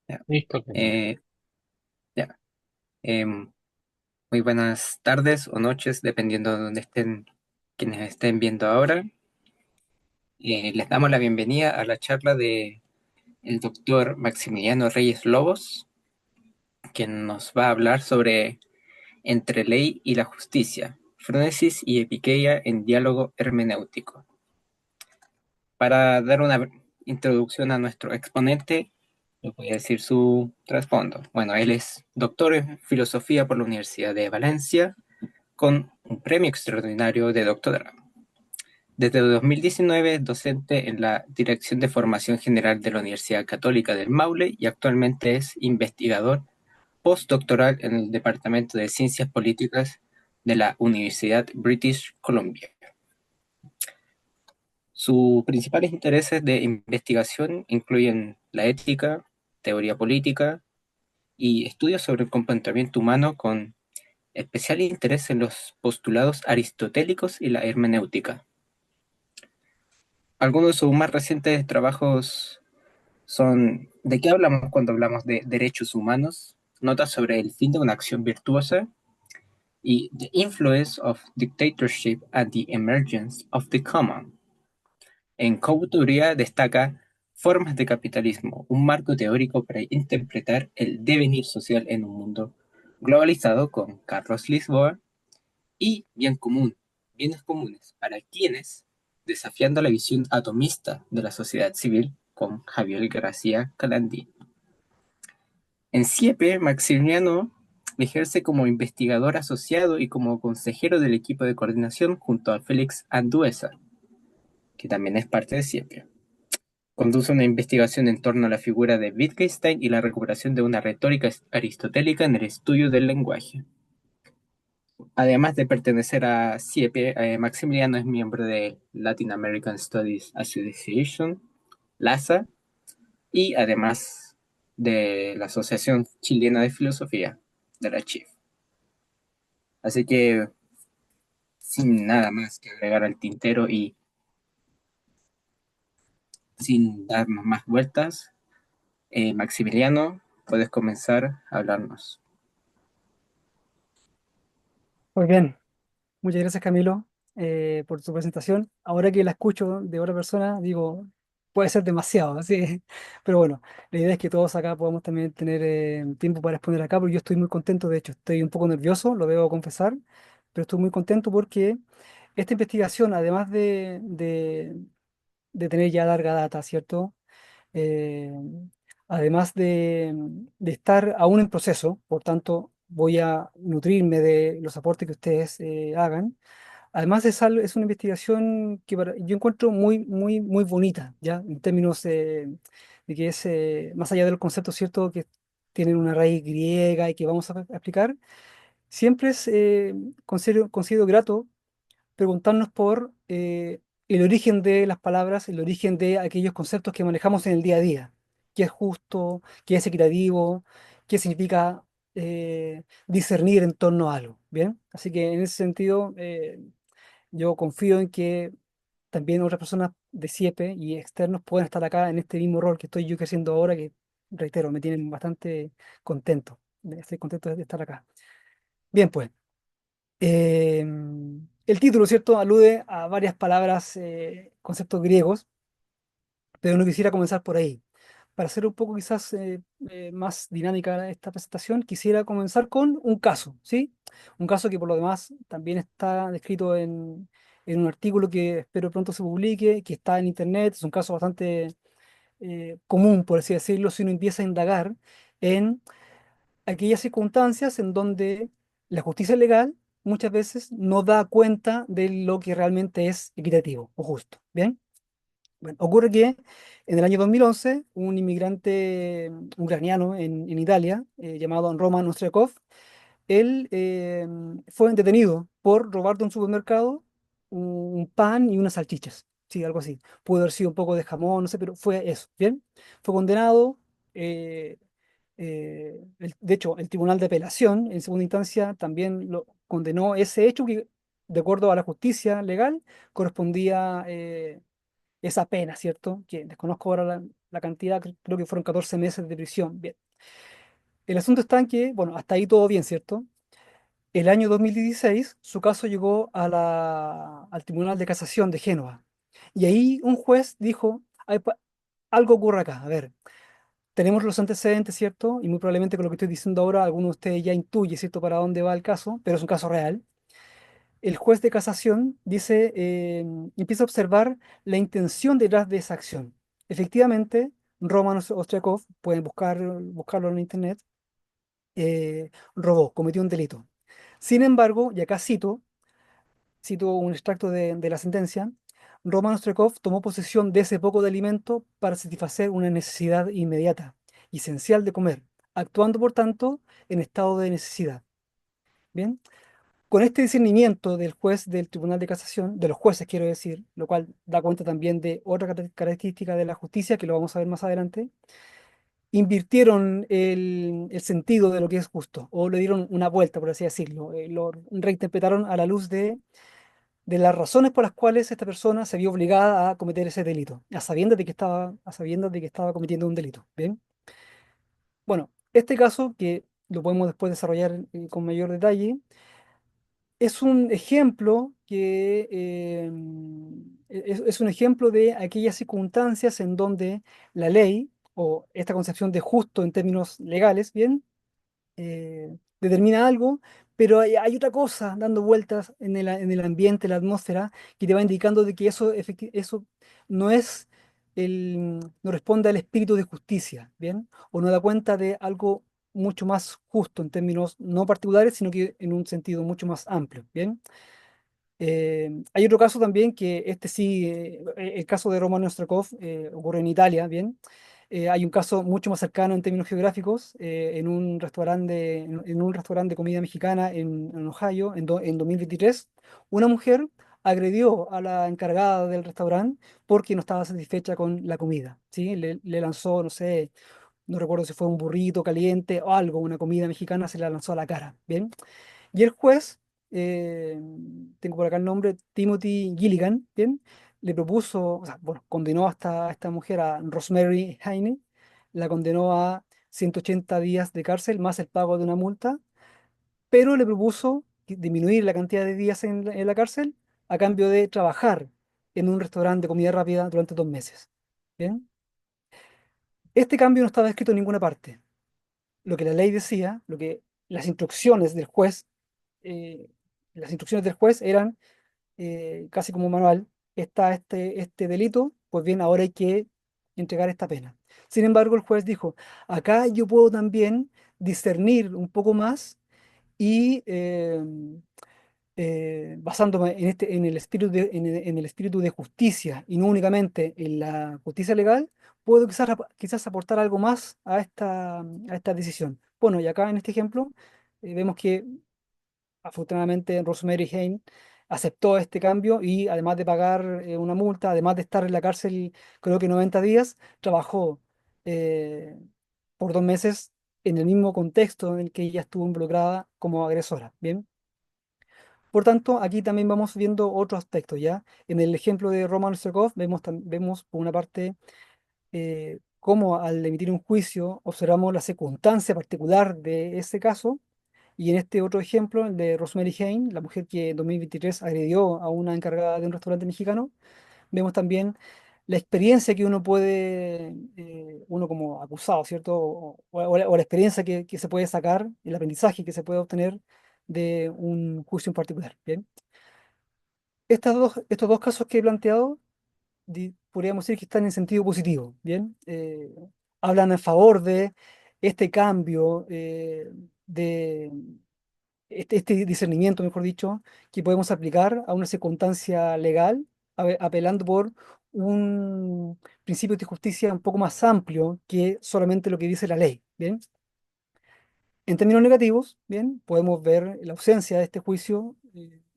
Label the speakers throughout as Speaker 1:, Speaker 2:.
Speaker 1: Ya,
Speaker 2: Listo, Camilo.
Speaker 1: eh, ya. Muy buenas tardes o noches, dependiendo de dónde estén quienes estén viendo ahora. Les damos la bienvenida a la charla de el doctor Maximiliano Reyes Lobos, quien nos va a hablar sobre Entre ley y la justicia, Frónesis y Epiqueia en diálogo hermenéutico. Para dar una introducción a nuestro exponente, les voy a decir su trasfondo. Bueno, él es doctor en filosofía por la Universidad de Valencia, con un premio extraordinario de doctorado. Desde 2019 es docente en la Dirección de Formación General de la Universidad Católica del Maule y actualmente es investigador postdoctoral en el Departamento de Ciencias Políticas de la Universidad British Columbia. Sus principales intereses de investigación incluyen la ética, teoría política y estudios sobre el comportamiento humano con especial interés en los postulados aristotélicos y la hermenéutica. Algunos de sus más recientes trabajos son ¿De qué hablamos cuando hablamos de derechos humanos? Notas sobre el fin de una acción virtuosa y The Influence of Dictatorship and the Emergence of the Common. En coautoría destaca Formas de capitalismo, un marco teórico para interpretar el devenir social en un mundo globalizado con Carlos Lisboa y Bien común, bienes comunes para quienes, desafiando la visión atomista de la sociedad civil con Javier García Calandín. En CIEPE, Maximiliano ejerce como investigador asociado y como consejero del equipo de coordinación junto a Félix Andueza, que también es parte de CIEPE. Conduce una investigación en torno a la figura de Wittgenstein y la recuperación de una retórica aristotélica en el estudio del lenguaje. Además de pertenecer a CIEPE, Maximiliano es miembro de Latin American Studies Association, LASA, y además de la Asociación Chilena de Filosofía, de la CHIF. Así que, sin nada más que agregar al tintero y sin darnos más vueltas, Maximiliano, puedes comenzar a hablarnos.
Speaker 2: Muy bien, muchas gracias Camilo por tu presentación. Ahora que la escucho de otra persona, digo, puede ser demasiado, así. Pero bueno, la idea es que todos acá podamos también tener tiempo para exponer acá, porque yo estoy muy contento, de hecho, estoy un poco nervioso, lo debo confesar, pero estoy muy contento porque esta investigación, además de tener ya larga data, ¿cierto? eh, Además de estar aún en proceso, por tanto, voy a nutrirme de los aportes que ustedes hagan. Además, es una investigación que yo encuentro muy, muy, muy bonita, ¿ya? En términos de que es, más allá de los conceptos, ¿cierto?, que tienen una raíz griega y que vamos a explicar, siempre considero grato preguntarnos por el origen de las palabras, el origen de aquellos conceptos que manejamos en el día a día. ¿Qué es justo? ¿Qué es equitativo? ¿Qué significa discernir en torno a algo? ¿Bien? Así que en ese sentido, yo confío en que también otras personas de CIEPE y externos puedan estar acá en este mismo rol que estoy yo ejerciendo ahora, que, reitero, me tienen bastante contento. Estoy contento de estar acá. Bien, pues. El título, ¿cierto?, alude a varias palabras, conceptos griegos, pero no quisiera comenzar por ahí. Para hacer un poco quizás más dinámica esta presentación, quisiera comenzar con un caso, ¿sí? Un caso que por lo demás también está descrito en un artículo que espero pronto se publique, que está en internet. Es un caso bastante común, por así decirlo, si uno empieza a indagar en aquellas circunstancias en donde la justicia legal muchas veces no da cuenta de lo que realmente es equitativo o justo. ¿Bien? Bueno, ocurre que en el año 2011 un inmigrante ucraniano en Italia, llamado Roman Ostrakov, él fue detenido por robar de un supermercado un pan y unas salchichas. Sí, algo así. Pudo haber sido un poco de jamón, no sé, pero fue eso. ¿Bien? Fue condenado. eh, de hecho, el Tribunal de Apelación, en segunda instancia, también lo condenó ese hecho que, de acuerdo a la justicia legal, correspondía esa pena, ¿cierto? Que desconozco ahora la cantidad, creo que fueron 14 meses de prisión. Bien. El asunto está en que, bueno, hasta ahí todo bien, ¿cierto? El año 2016, su caso llegó a al Tribunal de Casación de Génova. Y ahí un juez dijo, algo ocurre acá. A ver, tenemos los antecedentes, ¿cierto? Y muy probablemente con lo que estoy diciendo ahora, alguno de ustedes ya intuye, ¿cierto?, para dónde va el caso, pero es un caso real. El juez de casación dice, empieza a observar la intención detrás de esa acción. Efectivamente, Roman Ostrякov, pueden buscarlo en internet, robó, cometió un delito. Sin embargo, y acá cito un extracto de la sentencia, Roman Ostrякov tomó posesión de ese poco de alimento para satisfacer una necesidad inmediata y esencial de comer, actuando por tanto en estado de necesidad. Bien, con este discernimiento del juez del Tribunal de Casación, de los jueces quiero decir, lo cual da cuenta también de otra característica de la justicia que lo vamos a ver más adelante, invirtieron el sentido de lo que es justo, o le dieron una vuelta, por así decirlo, lo reinterpretaron a la luz de las razones por las cuales esta persona se vio obligada a cometer ese delito, a sabiendas de que estaba cometiendo un delito. Bien, bueno, este caso, que lo podemos después desarrollar con mayor detalle, es un ejemplo es un ejemplo de aquellas circunstancias en donde la ley, o esta concepción de justo en términos legales, bien, determina algo, pero hay otra cosa dando vueltas en el ambiente, la atmósfera, que te va indicando de que eso no es no responde al espíritu de justicia, ¿bien? O no da cuenta de algo mucho más justo en términos no particulares, sino que en un sentido mucho más amplio, ¿bien? Hay otro caso también que este sí, el caso de Roman Ostrakov ocurre en Italia, ¿bien? Hay un caso mucho más cercano en términos geográficos en un restaurante de comida mexicana en Ohio en 2023. Una mujer agredió a la encargada del restaurante porque no estaba satisfecha con la comida, ¿sí? Le lanzó, no sé, no recuerdo si fue un burrito caliente o algo, una comida mexicana, se la lanzó a la cara, ¿bien? Y el juez, eh, tengo por acá el nombre, Timothy Gilligan, ¿bien? Le propuso, o sea, bueno, condenó a esta mujer, a Rosemary Heine, la condenó a 180 días de cárcel más el pago de una multa, pero le propuso disminuir la cantidad de días en la cárcel a cambio de trabajar en un restaurante de comida rápida durante 2 meses. ¿Bien? Este cambio no estaba escrito en ninguna parte. Lo que la ley decía, lo que las instrucciones del juez, eh, las instrucciones del juez eran casi como un manual. Está este delito, pues bien, ahora hay que entregar esta pena. Sin embargo, el juez dijo, acá yo puedo también discernir un poco más y basándome en el espíritu de justicia y no únicamente en la justicia legal, puedo quizás aportar algo más a esta decisión. Bueno, y acá en este ejemplo vemos que afortunadamente Rosemary Hain aceptó este cambio y además de pagar una multa, además de estar en la cárcel creo que 90 días, trabajó eh, por 2 meses en el mismo contexto en el que ella estuvo involucrada como agresora. Bien. Por tanto, aquí también vamos viendo otro aspecto, ¿ya? En el ejemplo de Roman Sirkov vemos por una parte cómo al emitir un juicio observamos la circunstancia particular de ese caso, y en este otro ejemplo, el de Rosemary Hain, la mujer que en 2023 agredió a una encargada de un restaurante mexicano, vemos también la experiencia que uno puede, uno como acusado, ¿cierto? O la experiencia que se puede sacar, el aprendizaje que se puede obtener de un juicio en particular, ¿bien? Estos dos casos que he planteado, podríamos decir que están en sentido positivo, ¿bien? Hablan a favor de este cambio, de este discernimiento, mejor dicho, que podemos aplicar a una circunstancia legal, apelando por un principio de justicia un poco más amplio que solamente lo que dice la ley, ¿bien? En términos negativos, bien, podemos ver la ausencia de este juicio,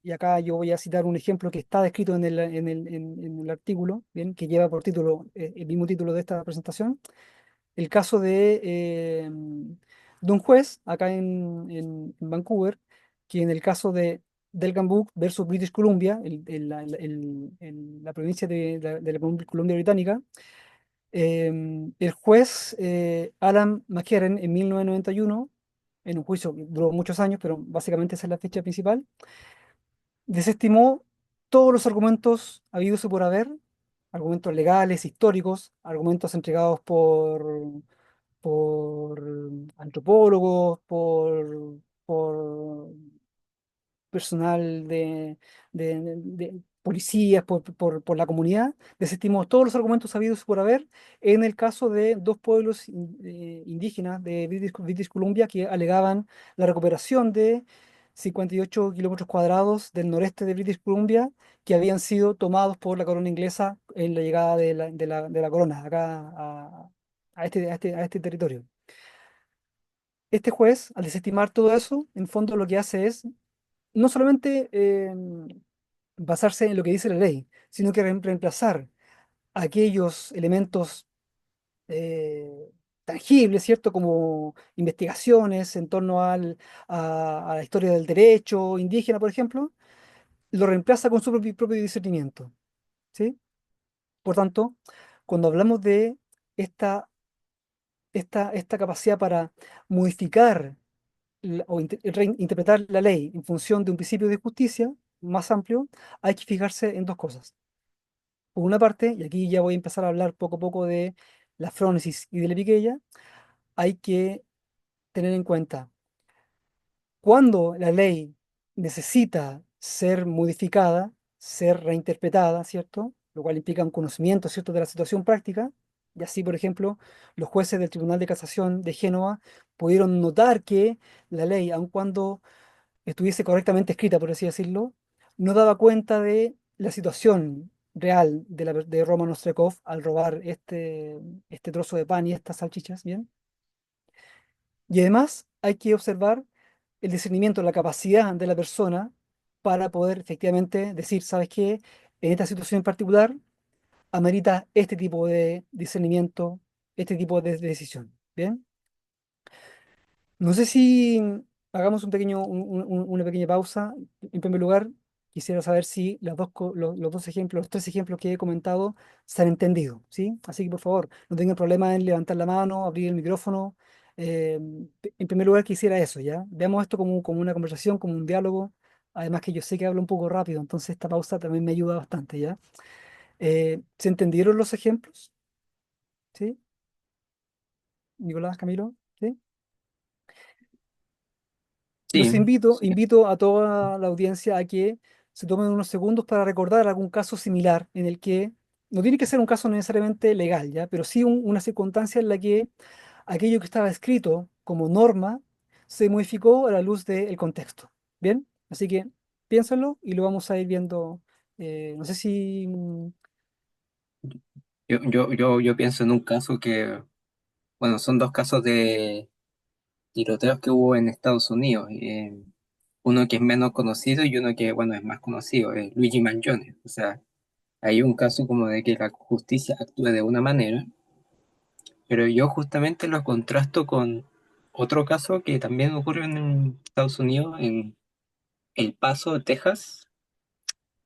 Speaker 2: y acá yo voy a citar un ejemplo que está descrito en el artículo, bien, que lleva por título, el mismo título de esta presentación, el caso de un juez acá en Vancouver, que en el caso de del Gambú versus British Columbia, la provincia de la Columbia Británica. El juez Alan McCarran en 1991, en un juicio que duró muchos años, pero básicamente esa es la fecha principal, desestimó todos los argumentos habidos y por haber, argumentos legales, históricos, argumentos entregados por antropólogos, por personal de policías, por la comunidad, desestimó todos los argumentos habidos por haber en el caso de dos pueblos indígenas de British Columbia que alegaban la recuperación de 58 kilómetros cuadrados del noreste de British Columbia que habían sido tomados por la corona inglesa en la llegada de la corona acá a este territorio. Este juez, al desestimar todo eso, en fondo lo que hace es no solamente basarse en lo que dice la ley, sino que reemplazar aquellos elementos tangibles, ¿cierto? Como investigaciones en torno a la historia del derecho indígena, por ejemplo, lo reemplaza con su propio discernimiento, ¿sí? Por tanto, cuando hablamos de esta, esta capacidad para modificar reinterpretar la ley en función de un principio de justicia más amplio, hay que fijarse en dos cosas. Por una parte, y aquí ya voy a empezar a hablar poco a poco de la frónesis y de la epiqueia, hay que tener en cuenta cuando la ley necesita ser modificada, ser reinterpretada, ¿cierto? Lo cual implica un conocimiento, ¿cierto?, de la situación práctica. Y así, por ejemplo, los jueces del Tribunal de Casación de Génova pudieron notar que la ley, aun cuando estuviese correctamente escrita, por así decirlo, no daba cuenta de la situación real de Roman Ostrakov al robar este trozo de pan y estas salchichas, ¿bien? Y además hay que observar el discernimiento, la capacidad de la persona para poder efectivamente decir, ¿sabes qué? En esta situación en particular, amerita este tipo de discernimiento, este tipo de decisión, ¿bien? No sé si hagamos un pequeño, una pequeña pausa. En primer lugar, quisiera saber si los dos ejemplos, los tres ejemplos que he comentado se han entendido, ¿sí? Así que por favor, no tengan problema en levantar la mano, abrir el micrófono. Eh, en primer lugar, quisiera eso, ¿ya? Veamos esto como una conversación, como un diálogo. Además que yo sé que hablo un poco rápido, entonces esta pausa también me ayuda bastante, ¿ya? ¿Se entendieron los ejemplos? ¿Sí? Nicolás, Camilo, ¿sí? Los
Speaker 1: Sí, sí.
Speaker 2: invito a toda la audiencia a que se tomen unos segundos para recordar algún caso similar en el que no tiene que ser un caso necesariamente legal, ¿ya? Pero sí una circunstancia en la que aquello que estaba escrito como norma se modificó a la luz del contexto. ¿Bien? Así que piénsalo y lo vamos a ir viendo. No sé si...
Speaker 1: Yo pienso en un caso que, bueno, son dos casos de tiroteos que hubo en Estados Unidos. Uno que es menos conocido y uno que, bueno, es más conocido, es Luigi Mangione. O sea, hay un caso como de que la justicia actúe de una manera, pero yo justamente lo contrasto con otro caso que también ocurrió en Estados Unidos, en El Paso, Texas,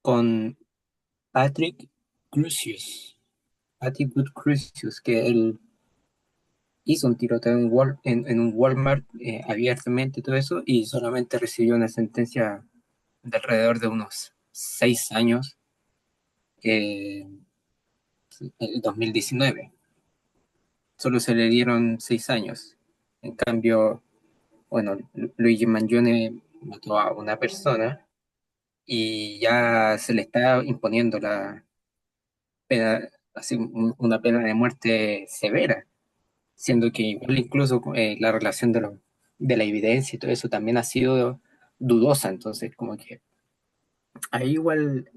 Speaker 1: con Patrick Crucius. Patrick Good Crucius, que él hizo un tiroteo en un Walmart abiertamente y todo eso, y solamente recibió una sentencia de alrededor de unos 6 años en el 2019. Solo se le dieron 6 años. En cambio, bueno, Luigi Mangione mató a una persona y ya se le está imponiendo la pena, así, una pena de muerte severa, siendo que igual incluso la relación de la evidencia y todo eso también ha sido dudosa, entonces como que ahí igual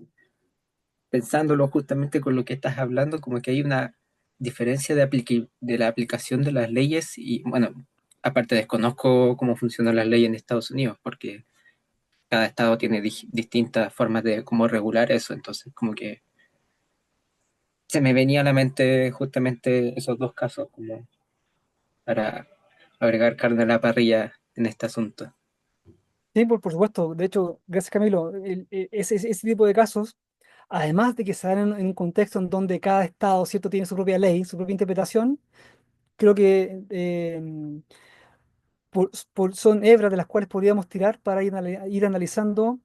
Speaker 1: pensándolo justamente con lo que estás hablando, como que hay una diferencia de la aplicación de las leyes y bueno, aparte desconozco cómo funcionan las leyes en Estados Unidos, porque cada estado tiene distintas formas de cómo regular eso, entonces como que se me venía a la mente justamente esos dos casos como para agregar carne a la parrilla en este asunto.
Speaker 2: Sí, por supuesto. De hecho, gracias Camilo. Ese tipo de casos, además de que se dan en un contexto en donde cada estado, ¿cierto?, tiene su propia ley, su propia interpretación, creo que son hebras de las cuales podríamos tirar para ir analizando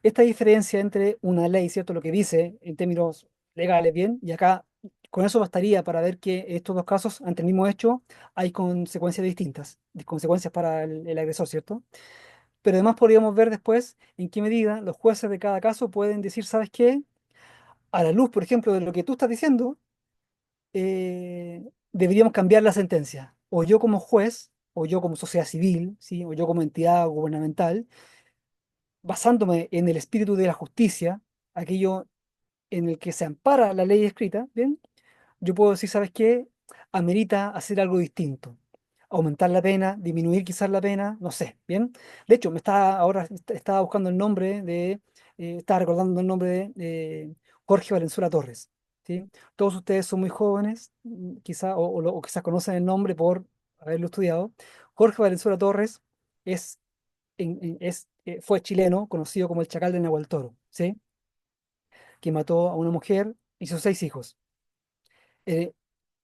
Speaker 2: esta diferencia entre una ley, ¿cierto?, lo que dice en términos legales, bien, y acá con eso bastaría para ver que estos dos casos, ante el mismo hecho, hay consecuencias distintas, consecuencias para el agresor, ¿cierto? Pero además podríamos ver después en qué medida los jueces de cada caso pueden decir, ¿sabes qué? A la luz, por ejemplo, de lo que tú estás diciendo, deberíamos cambiar la sentencia. O yo como juez, o yo como sociedad civil, ¿sí? O yo como entidad gubernamental, basándome en el espíritu de la justicia, aquello en el que se ampara la ley escrita, ¿bien? Yo puedo decir, ¿sabes qué? Amerita hacer algo distinto. Aumentar la pena, disminuir quizás la pena, no sé, ¿bien? De hecho, estaba buscando el nombre estaba recordando el nombre de Jorge Valenzuela Torres, ¿sí? Todos ustedes son muy jóvenes, quizá, o quizás conocen el nombre por haberlo estudiado. Jorge Valenzuela Torres es, fue chileno, conocido como el Chacal de Nahuel Toro, ¿sí? Que mató a una mujer y sus 6 hijos. Eh,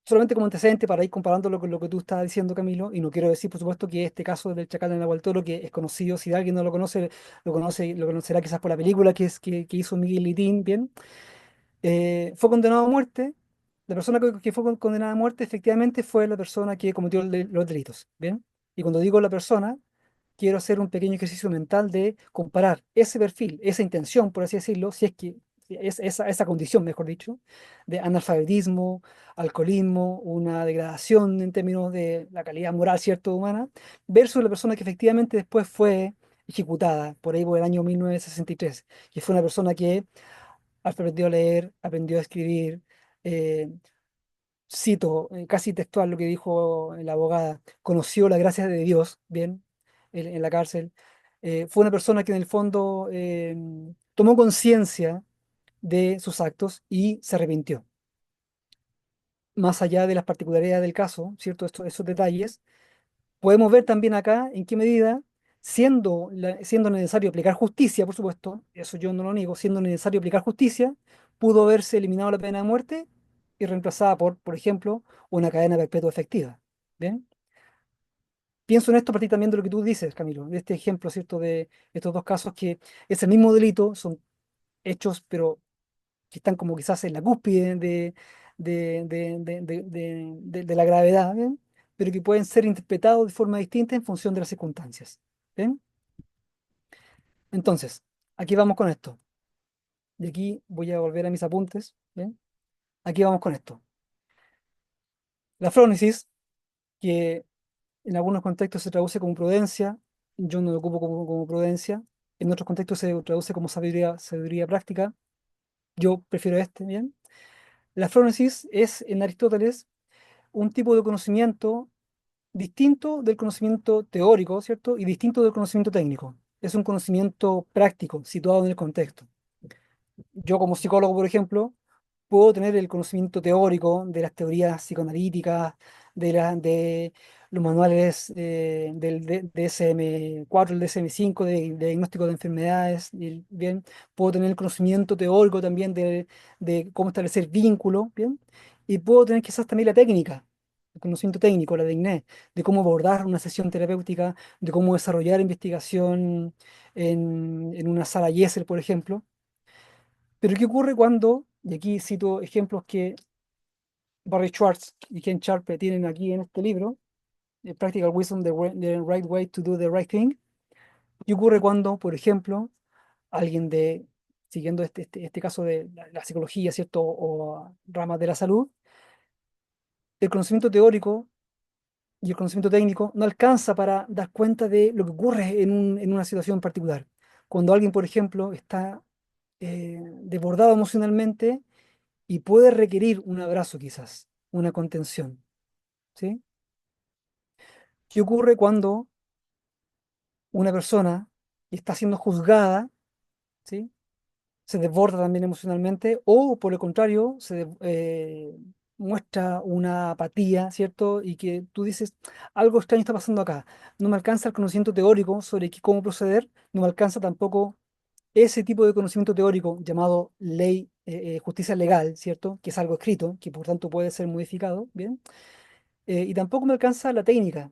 Speaker 2: Solamente como antecedente para ir comparándolo con lo que tú estabas diciendo, Camilo, y no quiero decir, por supuesto, que este caso del Chacal de Nahuel Toro, que es conocido, si alguien no lo conocerá quizás por la película que hizo Miguel Litín, bien, fue condenado a muerte. La persona que fue condenada a muerte efectivamente fue la persona que cometió los delitos, bien. Y cuando digo la persona, quiero hacer un pequeño ejercicio mental de comparar ese perfil, esa intención, por así decirlo, si es que esa condición, mejor dicho, de analfabetismo, alcoholismo, una degradación en términos de la calidad moral, cierto, humana, versus la persona que efectivamente después fue ejecutada por ahí por el año 1963, que fue una persona que aprendió a leer, aprendió a escribir, eh, cito casi textual lo que dijo la abogada, conoció la gracia de Dios, bien, en la cárcel. Fue una persona que en el fondo tomó conciencia de sus actos y se arrepintió. Más allá de las particularidades del caso, ¿cierto? Esos detalles, podemos ver también acá en qué medida, siendo necesario aplicar justicia, por supuesto, eso yo no lo niego, siendo necesario aplicar justicia, pudo haberse eliminado la pena de muerte y reemplazada por ejemplo, una cadena perpetua efectiva. ¿Bien? Pienso en esto a partir también de lo que tú dices, Camilo, de este ejemplo, ¿cierto? De estos dos casos que es el mismo delito, son hechos, pero que están como quizás en la cúspide de la gravedad, ¿bien? Pero que pueden ser interpretados de forma distinta en función de las circunstancias. ¿Bien? Entonces, aquí vamos con esto. Y aquí voy a volver a mis apuntes. ¿Bien? Aquí vamos con esto. La frónesis, que en algunos contextos se traduce como prudencia, yo no lo ocupo como prudencia. En otros contextos se traduce como sabiduría práctica. Yo prefiero este, ¿bien? La frónesis es, en Aristóteles, un tipo de conocimiento distinto del conocimiento teórico, ¿cierto? Y distinto del conocimiento técnico. Es un conocimiento práctico, situado en el contexto. Yo como psicólogo, por ejemplo, puedo tener el conocimiento teórico de las teorías psicoanalíticas, de los manuales del DSM-4, el DSM-5, de diagnóstico de enfermedades, y, bien, puedo tener el conocimiento teórico también de cómo establecer vínculos, bien, y puedo tener quizás también la técnica, el conocimiento técnico, la de cómo abordar una sesión terapéutica, de cómo desarrollar investigación en una sala Yesel, por ejemplo. Pero ¿qué ocurre cuando, y aquí cito ejemplos que Barry Schwartz y Ken Sharpe tienen aquí en este libro, Practical Wisdom, the Right Way to Do the Right Thing? ¿Qué ocurre cuando, por ejemplo, alguien siguiendo este caso de la psicología, ¿cierto? O ramas de la salud, el conocimiento teórico y el conocimiento técnico no alcanza para dar cuenta de lo que ocurre en una situación particular? Cuando alguien, por ejemplo, está desbordado emocionalmente y puede requerir un abrazo quizás, una contención, ¿sí? ¿Qué ocurre cuando una persona está siendo juzgada, ¿sí? Se desborda también emocionalmente o por el contrario, muestra una apatía, ¿cierto? Y que tú dices, algo extraño está pasando acá. No me alcanza el conocimiento teórico sobre cómo proceder, no me alcanza tampoco ese tipo de conocimiento teórico llamado ley, justicia legal, ¿cierto? Que es algo escrito, que por tanto puede ser modificado, ¿bien? Y tampoco me alcanza la técnica.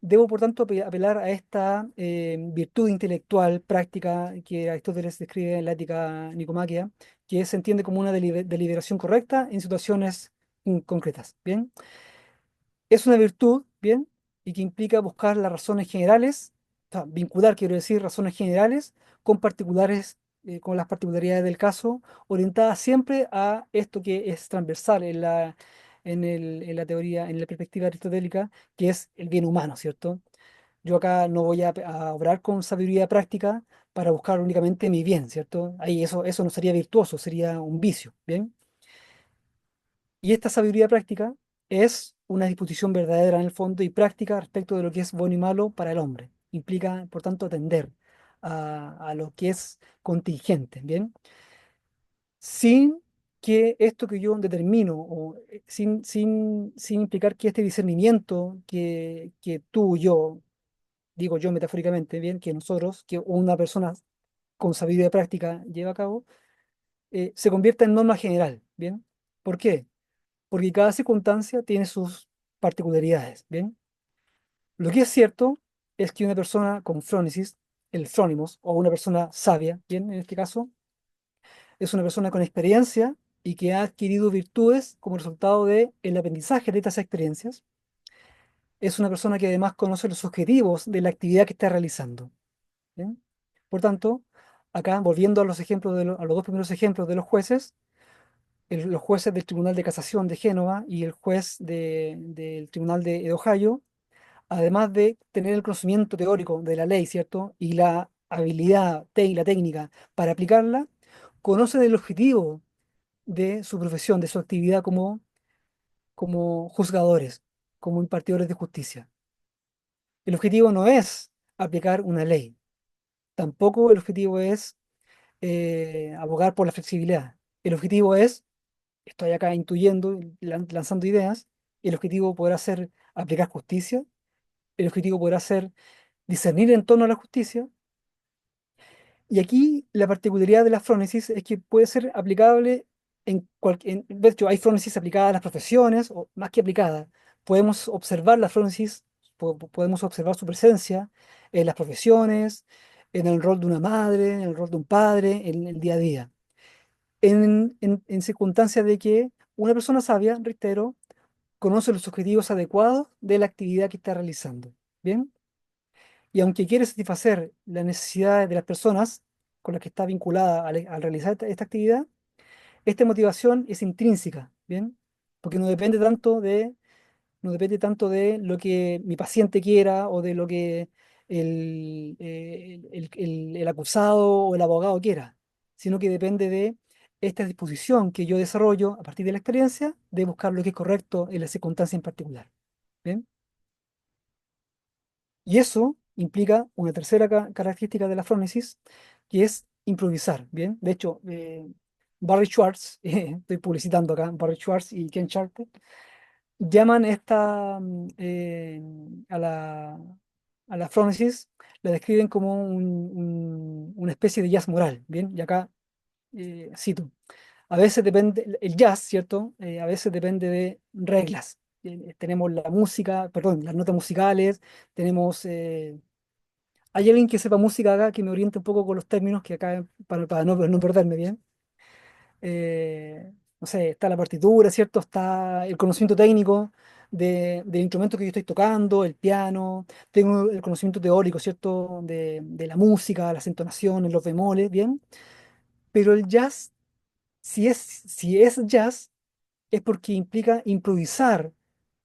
Speaker 2: Debo, por tanto, apelar a esta virtud intelectual práctica que Aristóteles describe en la Ética Nicomaquia, que se entiende como una deliberación correcta en situaciones concretas. Bien, es una virtud, bien, y que implica buscar las razones generales, o sea, vincular, quiero decir, razones generales con particulares, con las particularidades del caso, orientada siempre a esto que es transversal en la teoría, en la perspectiva aristotélica, que es el bien humano, ¿cierto? Yo acá no voy a obrar con sabiduría práctica para buscar únicamente mi bien, ¿cierto? Ahí eso no sería virtuoso, sería un vicio, ¿bien? Y esta sabiduría práctica es una disposición verdadera en el fondo y práctica respecto de lo que es bueno y malo para el hombre. Implica, por tanto, atender a lo que es contingente, ¿bien? Sin que esto que yo determino, o sin implicar que este discernimiento que tú, yo, digo yo metafóricamente, bien, que nosotros, que una persona con sabiduría práctica lleva a cabo, se convierta en norma general, bien. ¿Por qué? Porque cada circunstancia tiene sus particularidades, bien. Lo que es cierto es que una persona con frónesis, el frónimos, o una persona sabia, bien, en este caso, es una persona con experiencia y que ha adquirido virtudes como resultado de el aprendizaje de estas experiencias. Es una persona que además conoce los objetivos de la actividad que está realizando. ¿Bien? Por tanto, acá, volviendo a los ejemplos a los dos primeros ejemplos de los jueces, los jueces del Tribunal de Casación de Génova y el juez del Tribunal de Ohio, además de tener el conocimiento teórico de la ley, ¿cierto? Y la habilidad y la técnica para aplicarla, conocen el objetivo de su profesión, de su actividad como juzgadores, como impartidores de justicia. El objetivo no es aplicar una ley, tampoco el objetivo es abogar por la flexibilidad. El objetivo es, estoy acá intuyendo, lanzando ideas, el objetivo podrá ser aplicar justicia, el objetivo podrá ser discernir en torno a la justicia, y aquí la particularidad de la frónesis es que puede ser aplicable de hecho, hay frónesis aplicada a las profesiones, o más que aplicada, podemos observar la frónesis, podemos observar su presencia en las profesiones, en el rol de una madre, en el rol de un padre, en el día a día. En circunstancias de que una persona sabia, reitero, conoce los objetivos adecuados de la actividad que está realizando. ¿Bien? Y aunque quiere satisfacer las necesidades de las personas con las que está vinculada al realizar esta actividad, esta motivación es intrínseca, ¿bien? Porque no depende tanto de lo que mi paciente quiera o de lo que el acusado o el abogado quiera, sino que depende de esta disposición que yo desarrollo a partir de la experiencia de buscar lo que es correcto en la circunstancia en particular. ¿Bien? Y eso implica una tercera característica de la frónesis, que es improvisar. ¿Bien? De hecho, Barry Schwartz, estoy publicitando acá, Barry Schwartz y Ken Charter, llaman a la frónesis, la describen como una especie de jazz moral, ¿bien? Y acá cito, a veces depende, el jazz, ¿cierto? A veces depende de reglas. Tenemos la música, perdón, las notas musicales, tenemos... ¿hay alguien que sepa música acá que me oriente un poco con los términos que acá, para no perderme bien? No sé, está la partitura, ¿cierto? Está el conocimiento técnico del instrumento que yo estoy tocando, el piano, tengo el conocimiento teórico, ¿cierto? De la música, las entonaciones, los bemoles, ¿bien? Pero el jazz, si es jazz, es porque implica improvisar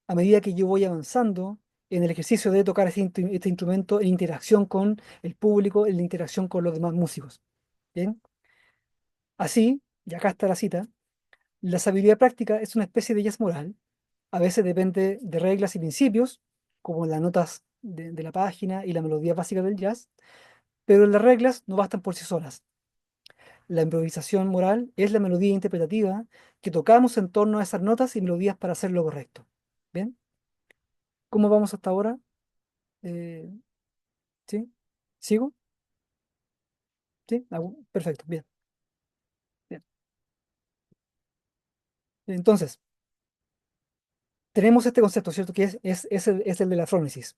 Speaker 2: a medida que yo voy avanzando en el ejercicio de tocar este instrumento en interacción con el público, en la interacción con los demás músicos, ¿bien? Así, y acá está la cita. La sabiduría práctica es una especie de jazz moral. A veces depende de reglas y principios, como las notas de la página y la melodía básica del jazz, pero las reglas no bastan por sí solas. La improvisación moral es la melodía interpretativa que tocamos en torno a esas notas y melodías para hacer lo correcto. ¿Bien? ¿Cómo vamos hasta ahora? Eh, ¿Sí? ¿Sigo? ¿Sí? Perfecto, bien, bien. Entonces, tenemos este concepto, ¿cierto? Que es el de la frónesis.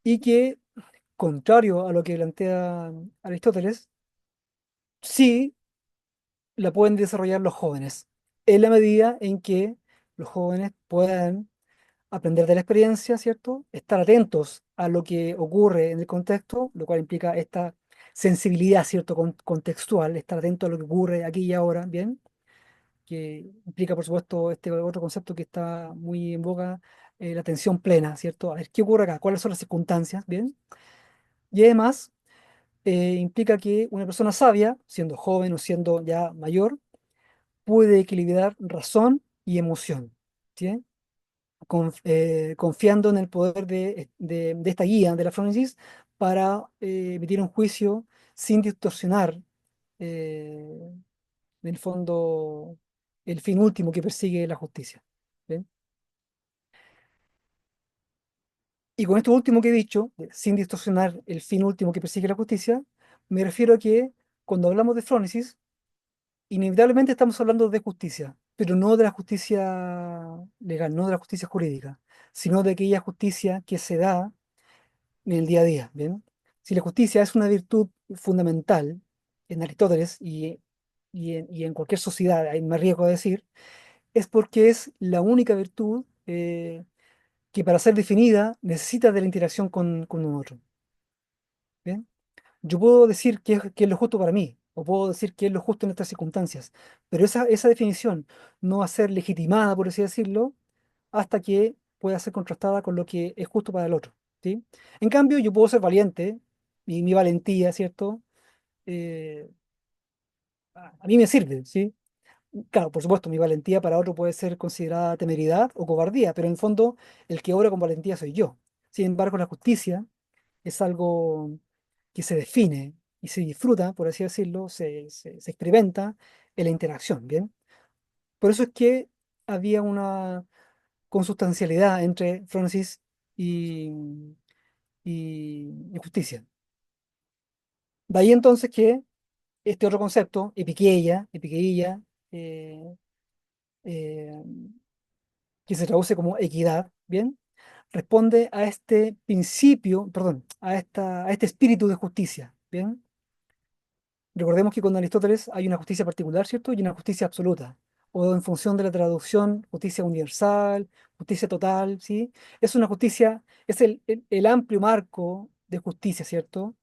Speaker 2: Y que, contrario a lo que plantea Aristóteles, sí la pueden desarrollar los jóvenes, en la medida en que los jóvenes puedan aprender de la experiencia, ¿cierto? Estar atentos a lo que ocurre en el contexto, lo cual implica esta sensibilidad, ¿cierto? Contextual, estar atento a lo que ocurre aquí y ahora, ¿bien? Que implica, por supuesto, este otro concepto que está muy en boga, la atención plena, ¿cierto? A ver, ¿qué ocurre acá? ¿Cuáles son las circunstancias? ¿Bien? Y además, implica que una persona sabia, siendo joven o siendo ya mayor, puede equilibrar razón y emoción, ¿sí? Confiando en el poder de esta guía de la Fronesis para emitir un juicio sin distorsionar, eh, en el fondo, el fin último que persigue la justicia. ¿Bien? Y con esto último que he dicho, sin distorsionar el fin último que persigue la justicia, me refiero a que cuando hablamos de Fronesis, inevitablemente estamos hablando de justicia, pero no de la justicia legal, no de la justicia jurídica, sino de aquella justicia que se da en el día a día, ¿bien? Si la justicia es una virtud fundamental en Aristóteles y en cualquier sociedad, ahí me arriesgo a decir, es porque es la única virtud que para ser definida necesita de la interacción con un otro, ¿bien? Yo puedo decir qué es lo justo para mí, o puedo decir qué es lo justo en estas circunstancias, pero esa definición no va a ser legitimada, por así decirlo, hasta que pueda ser contrastada con lo que es justo para el otro, ¿sí? En cambio, yo puedo ser valiente, y mi valentía, ¿cierto? Eh, a mí me sirve, ¿sí? Claro, por supuesto, mi valentía para otro puede ser considerada temeridad o cobardía, pero en el fondo el que obra con valentía soy yo. Sin embargo, la justicia es algo que se define y se disfruta, por así decirlo, se experimenta en la interacción, ¿bien? Por eso es que había una consustancialidad entre Francis y, y justicia. De ahí entonces que este otro concepto, epiqueia, eh, eh, que se traduce como equidad, ¿bien? Responde a este principio, perdón, a este espíritu de justicia, ¿bien? Recordemos que con Aristóteles hay una justicia particular, ¿cierto? Y una justicia absoluta. O en función de la traducción, justicia universal, justicia total, ¿sí? Es una justicia, es el amplio marco de justicia, ¿cierto?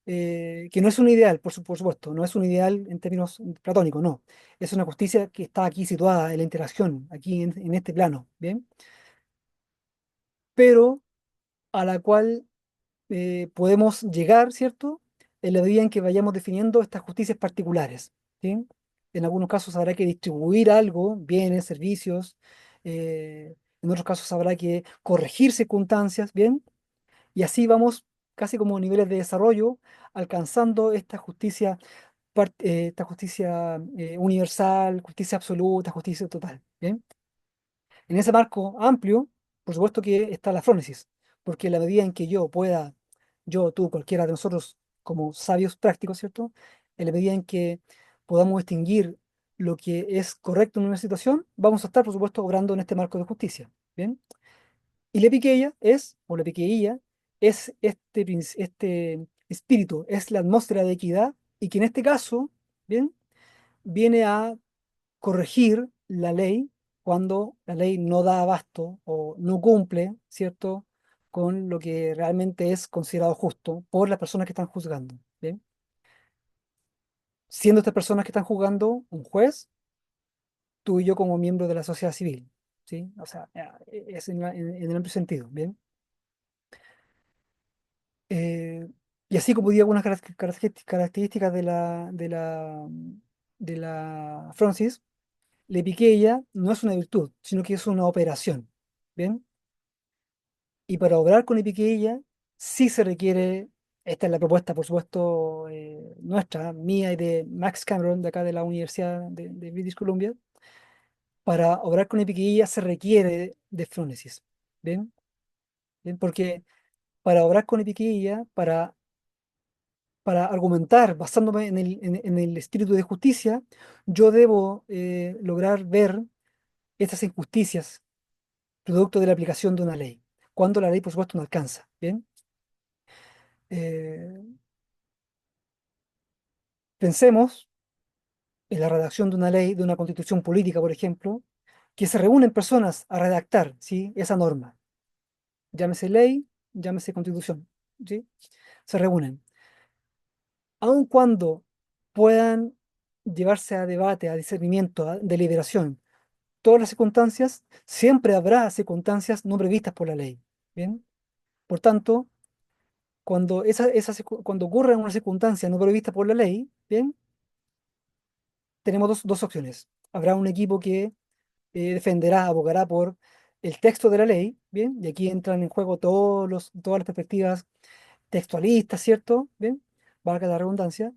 Speaker 2: Que no es un ideal, por supuesto, no es un ideal en términos platónicos, no. Es una justicia que está aquí situada en la interacción, aquí en este plano, ¿bien? Pero a la cual podemos llegar, ¿cierto? En la medida en que vayamos definiendo estas justicias particulares, ¿sí? En algunos casos habrá que distribuir algo, bienes, servicios, en otros casos habrá que corregir circunstancias, ¿bien? Y así vamos casi como niveles de desarrollo, alcanzando esta justicia universal, justicia absoluta, justicia total, ¿bien? En ese marco amplio, por supuesto que está la frónesis, porque en la medida en que yo pueda, yo, tú, cualquiera de nosotros, como sabios prácticos, ¿cierto? En la medida en que podamos distinguir lo que es correcto en una situación, vamos a estar, por supuesto, obrando en este marco de justicia, ¿bien? Y la epiqueia es, o la epiqueía, es este espíritu, es la atmósfera de equidad, y que en este caso, ¿bien? Viene a corregir la ley cuando la ley no da abasto o no cumple, ¿cierto?, con lo que realmente es considerado justo por las personas que están juzgando, ¿bien? Siendo estas personas que están juzgando un juez, tú y yo como miembros de la sociedad civil, ¿sí? O sea, es en el amplio sentido, ¿bien? Eh, y así como digo algunas características de la Francis, la epiqueia no es una virtud, sino que es una operación, ¿bien? Y para obrar con epiqueia sí se requiere esta es la propuesta, por supuesto, nuestra, mía y de Max Cameron, de acá de la Universidad de British Columbia. Para obrar con epiqueía se requiere de frónesis. ¿Bien? ¿Bien? Porque para obrar con epiqueía, para argumentar basándome en el espíritu de justicia, yo debo lograr ver estas injusticias producto de la aplicación de una ley, cuando la ley, por supuesto, no alcanza. ¿Bien? Eh, Pensemos en la redacción de una ley, de una constitución política, por ejemplo, que se reúnen personas a redactar, ¿sí?, esa norma. Llámese ley, llámese constitución, ¿sí? Se reúnen. Aun cuando puedan llevarse a debate, a discernimiento, a deliberación, todas las circunstancias, siempre habrá circunstancias no previstas por la ley. ¿Bien? Por tanto, cuando ocurre una circunstancia no prevista por la ley, ¿bien? Tenemos dos opciones. Habrá un equipo que defenderá, abogará por el texto de la ley, ¿bien? Y aquí entran en juego todas las perspectivas textualistas, ¿cierto? ¿Bien? Valga la redundancia.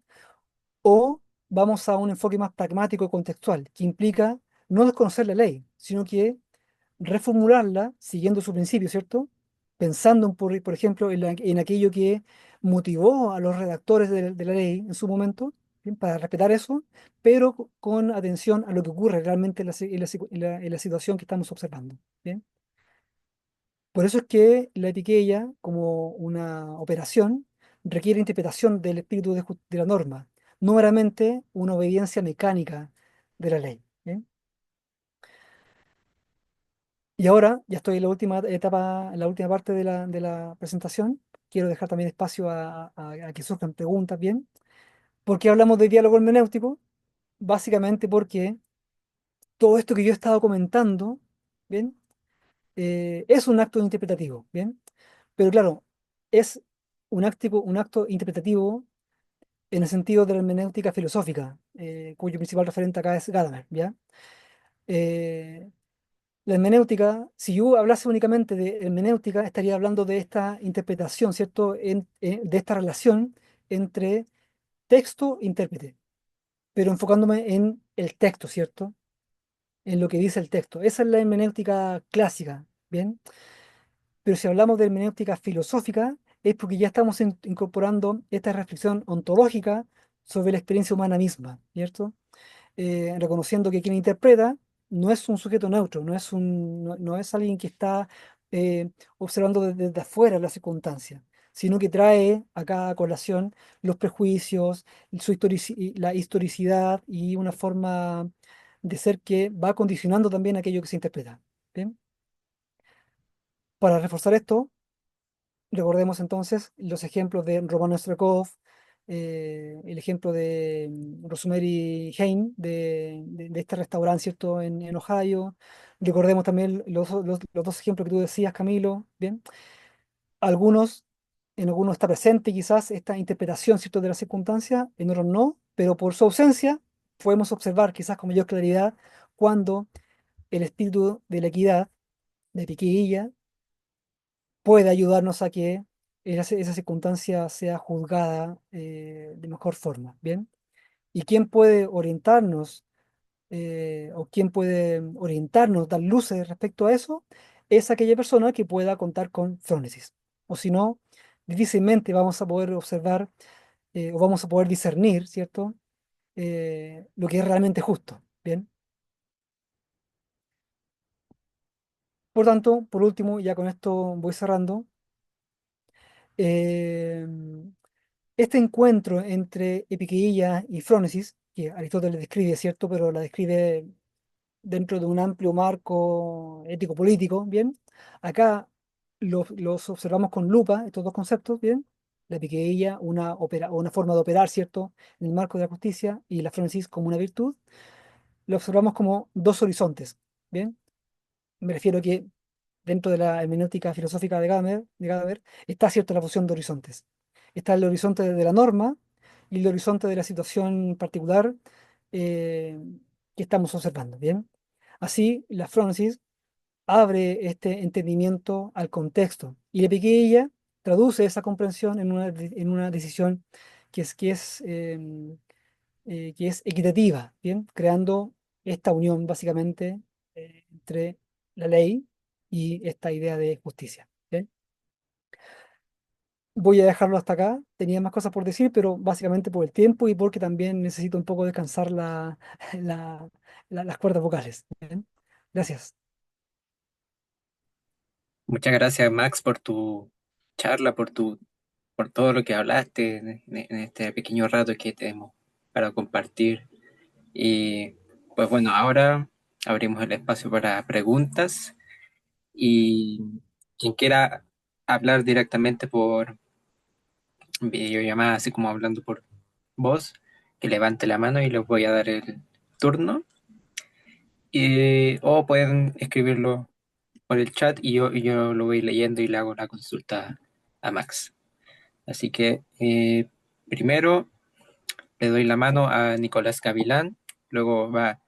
Speaker 2: O vamos a un enfoque más pragmático y contextual, que implica no desconocer la ley, sino que reformularla siguiendo su principio, ¿cierto? Pensando, por ejemplo, en aquello que motivó a los redactores de la ley en su momento, ¿bien? Para respetar eso, pero con atención a lo que ocurre realmente en la situación que estamos observando, ¿bien? Por eso es que la etiquella, como una operación, requiere interpretación del espíritu de la norma, no meramente una obediencia mecánica de la ley. ¿Bien? Y ahora, ya estoy en la última etapa, en la última parte de la presentación. Quiero dejar también espacio a que surjan preguntas, ¿bien? ¿Por qué hablamos de diálogo hermenéutico? Básicamente porque todo esto que yo he estado comentando, ¿bien? Es un acto interpretativo, ¿bien? Pero claro, es un acto interpretativo en el sentido de la hermenéutica filosófica, cuyo principal referente acá es Gadamer, ¿ya? Eh, la hermenéutica, si yo hablase únicamente de hermenéutica, estaría hablando de esta interpretación, ¿cierto? De esta relación entre texto e intérprete, pero enfocándome en el texto, ¿cierto? En lo que dice el texto. Esa es la hermenéutica clásica, ¿bien? Pero si hablamos de hermenéutica filosófica, es porque ya estamos incorporando esta reflexión ontológica sobre la experiencia humana misma, ¿cierto? Reconociendo que quien interpreta no es un sujeto neutro, no es alguien que está observando desde afuera la circunstancia, sino que trae acá a colación los prejuicios, la historicidad y una forma de ser que va condicionando también aquello que se interpreta. ¿Bien? Para reforzar esto, recordemos entonces los ejemplos de Roman Ostrakov, el ejemplo de Rosemary Hain, de este restaurante, ¿cierto?, en Ohio. Recordemos también los dos ejemplos que tú decías, Camilo, ¿bien? Algunos, en algunos está presente quizás esta interpretación, ¿cierto?, de la circunstancia, en otros no, pero por su ausencia podemos observar quizás con mayor claridad cuando el espíritu de la equidad, de Piquilla, puede ayudarnos a que esa circunstancia sea juzgada de mejor forma, ¿bien? ¿Y quién puede orientarnos o quién puede orientarnos, dar luces respecto a eso? Es aquella persona que pueda contar con frónesis. O si no, difícilmente vamos a poder observar o vamos a poder discernir, ¿cierto? Lo que es realmente justo, ¿bien? Por tanto, por último, ya con esto voy cerrando. eh, Este encuentro entre epiqueía y frónesis, que Aristóteles describe, ¿cierto? Pero la describe dentro de un amplio marco ético-político, ¿bien? Acá los observamos con lupa, estos dos conceptos, ¿bien? La epiqueía, una forma de operar, ¿cierto? En el marco de la justicia, y la frónesis como una virtud, lo observamos como dos horizontes, ¿bien? Me refiero a que dentro de la hermenéutica filosófica de Gadamer está cierto la fusión de horizontes. Está el horizonte de la norma y el horizonte de la situación particular eh, que estamos observando, ¿bien? Así, la Francis abre este entendimiento al contexto y la Piquilla traduce esa comprensión en una decisión que es equitativa, ¿bien? Creando esta unión básicamente entre la ley y esta idea de justicia. ¿Bien? Voy a dejarlo hasta acá. Tenía más cosas por decir, pero básicamente por el tiempo y porque también necesito un poco descansar la- las cuerdas vocales. ¿Bien? Gracias.
Speaker 1: Muchas gracias, Max, por tu charla, por todo lo que hablaste en este pequeño rato que tenemos para compartir. Y pues bueno, ahora abrimos el espacio para preguntas y quien quiera hablar directamente por videollamada, así como hablando por voz, que levante la mano y les voy a dar el turno. O pueden escribirlo por el chat y yo lo voy leyendo y le hago la consulta a Max. Así que primero le doy la mano a Nicolás Gavilán, luego va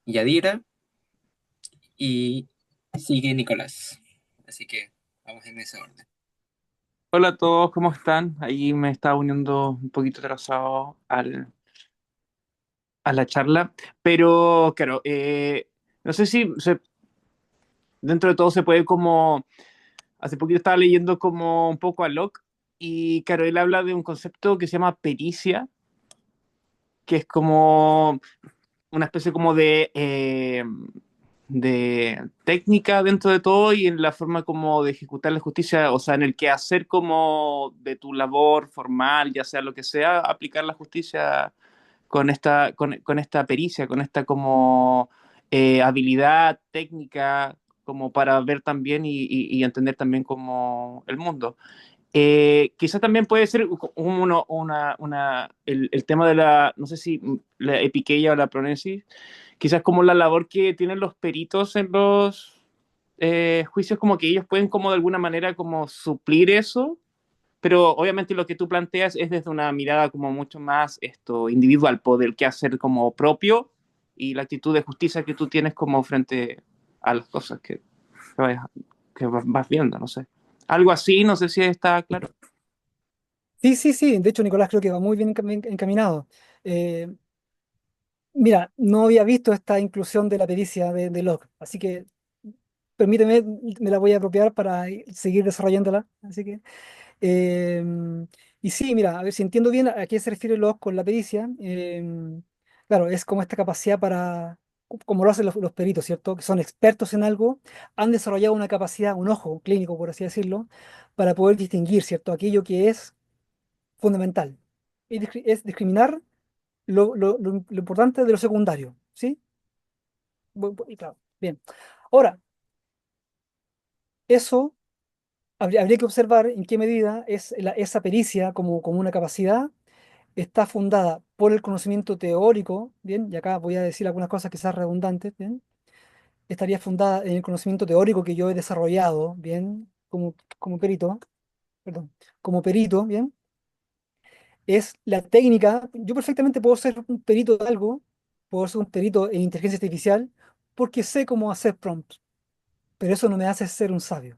Speaker 1: Yadira y sigue Nicolás. Así que vamos en ese orden.
Speaker 3: Hola a todos, ¿cómo están? Ahí me estaba uniendo un poquito atrasado a la charla, pero claro, no sé si dentro de todo se puede como, hace poquito estaba leyendo como un poco a Locke y claro, él habla de un concepto que se llama pericia, que es como una especie como de técnica dentro de todo y en la forma como de ejecutar la justicia, o sea, en el que hacer como de tu labor formal, ya sea lo que sea, aplicar la justicia con esta pericia, con esta como habilidad técnica, como para ver también y entender también como el mundo. Quizás también puede ser el tema de la, no sé si la epiqueia o la pronesis, quizás como la labor que tienen los peritos en los juicios, como que ellos pueden como de alguna manera como suplir eso, pero obviamente lo que tú planteas es desde una mirada como mucho más esto, individual, poder que hacer como propio y la actitud de justicia que tú tienes como frente a las cosas vayas- que vas viendo, no sé. Algo así, no sé si está claro.
Speaker 2: Sí, sí, sí. De hecho, Nicolás creo que va muy bien encaminado. Eh, Mira, no había visto esta inclusión de la pericia de Locke, así que permíteme, me la voy a apropiar para seguir desarrollándola. Así que, y sí, mira, a ver si entiendo bien a qué se refiere Locke con la pericia. Claro, es como esta capacidad para, como lo hacen los peritos, ¿cierto? Que son expertos en algo, han desarrollado una capacidad, un ojo clínico, por así decirlo, para poder distinguir, ¿cierto? Aquello que es fundamental. Y es discriminar lo importante de lo secundario, ¿sí? Y claro, bien. Ahora, eso habría que observar en qué medida esa pericia como una capacidad está fundada por el conocimiento teórico, ¿bien? Y acá voy a decir algunas cosas quizás redundantes, ¿bien? Estaría fundada en el conocimiento teórico que yo he desarrollado, ¿bien? Como perito, perdón, como perito, ¿bien? Es la técnica. Yo perfectamente puedo ser un perito de algo, puedo ser un perito en inteligencia artificial, porque sé cómo hacer prompts, pero eso no me hace ser un sabio.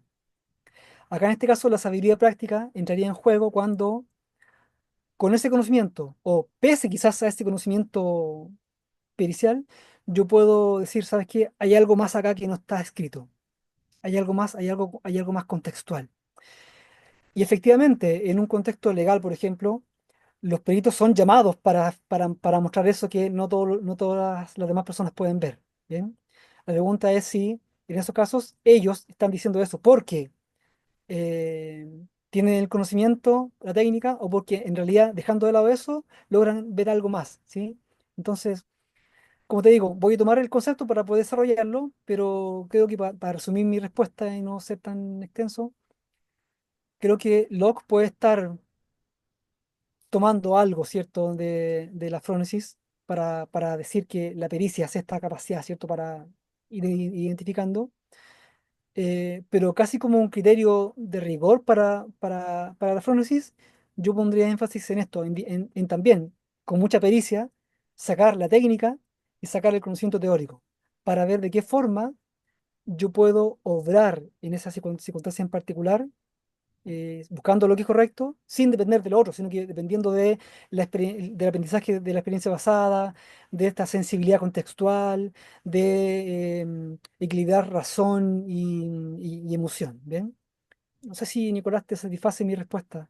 Speaker 2: Acá en este caso la sabiduría práctica entraría en juego cuando con ese conocimiento, o pese quizás a este conocimiento pericial, yo puedo decir, ¿sabes qué? Hay algo más acá que no está escrito. Hay algo más, hay algo más contextual. Y efectivamente, en un contexto legal, por ejemplo, los peritos son llamados para mostrar eso que no todas las demás personas pueden ver. ¿Bien? La pregunta es si en esos casos ellos están diciendo eso porque tienen el conocimiento, la técnica, o porque en realidad, dejando de lado eso, logran ver algo más, ¿sí? Entonces, como te digo, voy a tomar el concepto para poder desarrollarlo, pero creo que para resumir mi respuesta y no ser tan extenso, creo que Locke puede estar tomando algo, ¿cierto?, de la frónesis para decir que la pericia es esta capacidad, ¿cierto?, para ir identificando, pero casi como un criterio de rigor para la frónesis, yo pondría énfasis en esto, en también, con mucha pericia, sacar la técnica y sacar el conocimiento teórico, para ver de qué forma yo puedo obrar en esa circunstancia en particular buscando lo que es correcto, sin depender de lo otro, sino que dependiendo de del aprendizaje de la experiencia basada, de esta sensibilidad contextual, de equilibrar razón y emoción. ¿Bien? No sé si Nicolás te satisface mi respuesta.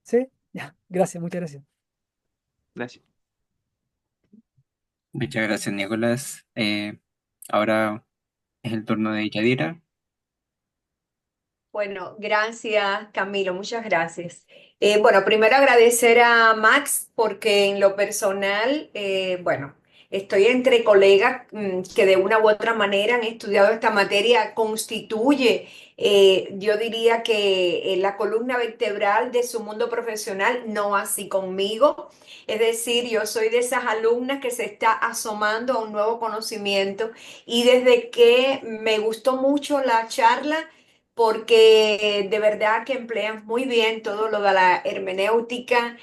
Speaker 2: ¿Sí? Ya, gracias, muchas gracias.
Speaker 3: Gracias.
Speaker 1: Muchas gracias, Nicolás. Ahora es el turno de Yadira.
Speaker 4: Bueno, gracias Camilo, muchas gracias. Bueno, primero agradecer a Max porque en lo personal, bueno, estoy entre colegas que de una u otra manera han estudiado esta materia, constituye, yo diría que la columna vertebral de su mundo profesional, no así conmigo. Es decir, yo soy de esas alumnas que se está asomando a un nuevo conocimiento y desde que me gustó mucho la charla, porque de verdad que emplean muy bien todo lo de la hermenéutica,